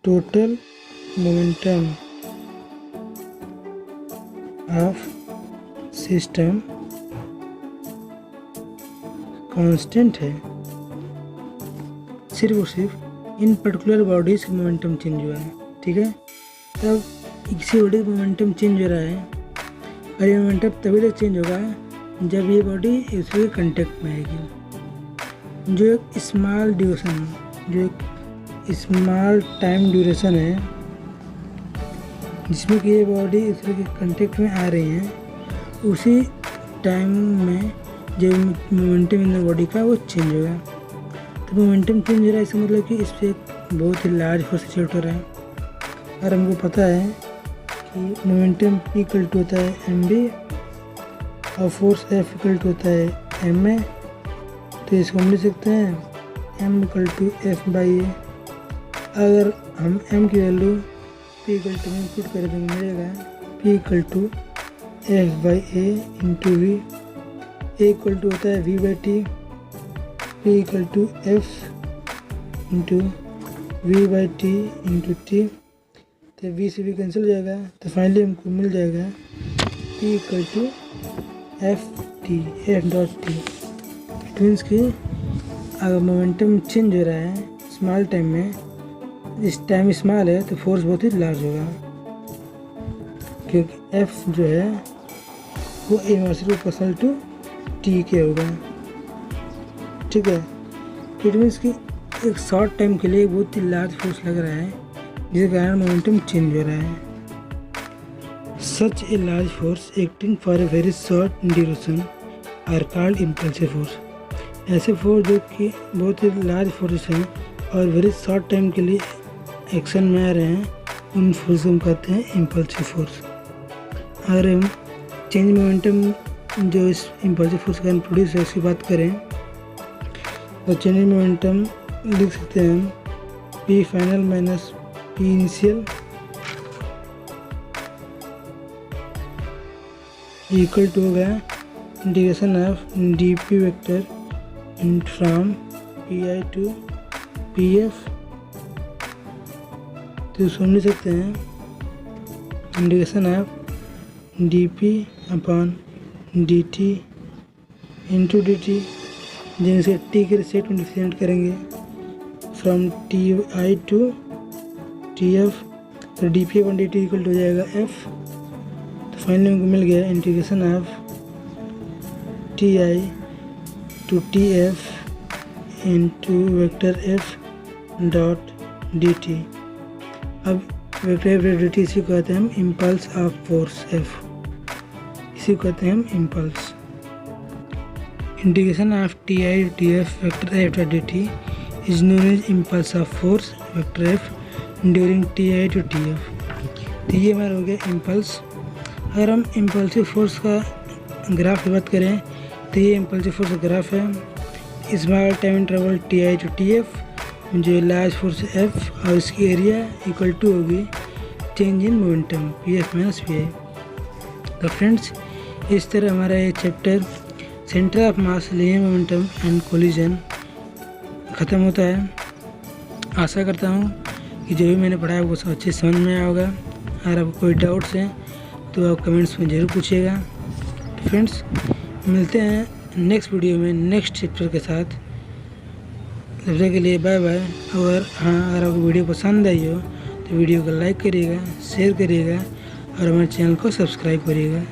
total momentum of system constant है, सिर्फ और सिर्फ इन पर्टिकुलर बॉडीज का मोमेंटम चेंज हुआ है, ठीक है। तब किसी बॉडी का मोमेंटम चेंज हो रहा है और ये मोमेंटम तभी तक चेंज होगा जब ये बॉडी दूसरे के कांटेक्ट में आएगी। जो एक स्मॉल टाइम ड्यूरेशन है जिसमें कि ये बॉडी दूसरे के कांटेक्ट में आ रही हैं, उसी टाइम में जो मोमेंटम इन बॉडी का वो चेंज होगा। तो मोमेंटम चेंज हो रहा है इसका मतलब कि इस पर एक बहुत ही लार्ज फोर्स एक्सर्ट हो रहा है। और हमको पता है कि मोमेंटम P इक्वल टू होता है mb और फोर्स F इक्वल टू होता है ma। तो इसको हम लिख सकते हैं m equal to F by a। अगर हम m की वैल्यू P इक्वल टू में पुट कर देंगे, मिलेगा P equal to F by a into v। a equal to होता है v by t, P equal to F into v by t into t। तो v से v cancel हो जाएगा, तो फाइनली हमको मिल जाएगा P equal to F dot t. It means कि अगर मोमेंटम चेंज हो रहा है स्मॉल टाइम में, इस टाइम स्मॉल है तो फोर्स बहुत ही लार्ज होगा क्योंकि F जो है वो इनवर्सली प्रोपोर्शनल टू T के होगा, ठीक है। इट मीन्स कि एक शॉर्ट टाइम के लिए बहुत ही लार्ज फोर्स लग रहा है जिसके कारण मोमेंटम चेंज हो रहा है। Such a large force acting for a very short duration are called impulsive force. ऐसे फोर्स जो कि बहुत ही लार्ज फोर्स हैं और वेरी शॉर्ट टाइम के लिए एक्शन में आ रहे हैं, उन फोर्स को हम कहते हैं इम्पल्सिव फोर्स। अगर हम चेंज मोमेंटम जो इस इम्पल्सिव फोर्स का प्रोड्यूस है उसकी बात करें तो चेंज मोमेंटम लिख सकते हैं हम P final minus P initial equal to होगा integration of dp vector from pi to pf। तो इसको हम लिख सकते हैं integration of dp upon dt into dt, जिनसे t के सेट में डिफरेंट करेंगे फ्रॉम ti टू tf। तो dp अपॉन dt इक्वल हो जाएगा f। तो फाइनली हमको मिल गया integration of ti to tf into vector f dot dt। अब वेक्टर f dt इसी को कहते हैं हम इम्पल्स ऑफ फोर्स f, इसी को कहते हैं हम impulse. Integration of ti to tf vector f dot dt is known as impulse of force vector f during ti to tf। तो ये हमारा हो गया इम्पल्स। अगर हम इम्पल्सिव फोर्स का ग्राफ की बात करें तो ये इम्पल्सिव फोर्स का ग्राफ है। Small time interval ti to tf जो लार्ज फोर्स एफ और इसकी एरिया इक्वल टू होगी change in momentum P F minus P I. तो फ्रेंड्स, इस तरह हमारा ये chapter centre of mass, linear momentum and collision ख़त्म होता है। आशा करता हूँ कि जो भी मैंने पढ़ाया वो सब अच्छे समझ में आया होगा। अगर आपको कोई डाउट्स हैं तो आप कमेंट्स में ज़रूर पूछिएगा। तो फ्रेंड्स, मिलते हैं नेक्स्ट वीडियो में नेक्स्ट चैप्टर के साथ। तब तक के लिए बाय बाय। और हाँ, अगर आपको वीडियो पसंद आई हो तो वीडियो को लाइक करिएगा, शेयर करिएगा और हमारे चैनल को सब्सक्राइब करिएगा।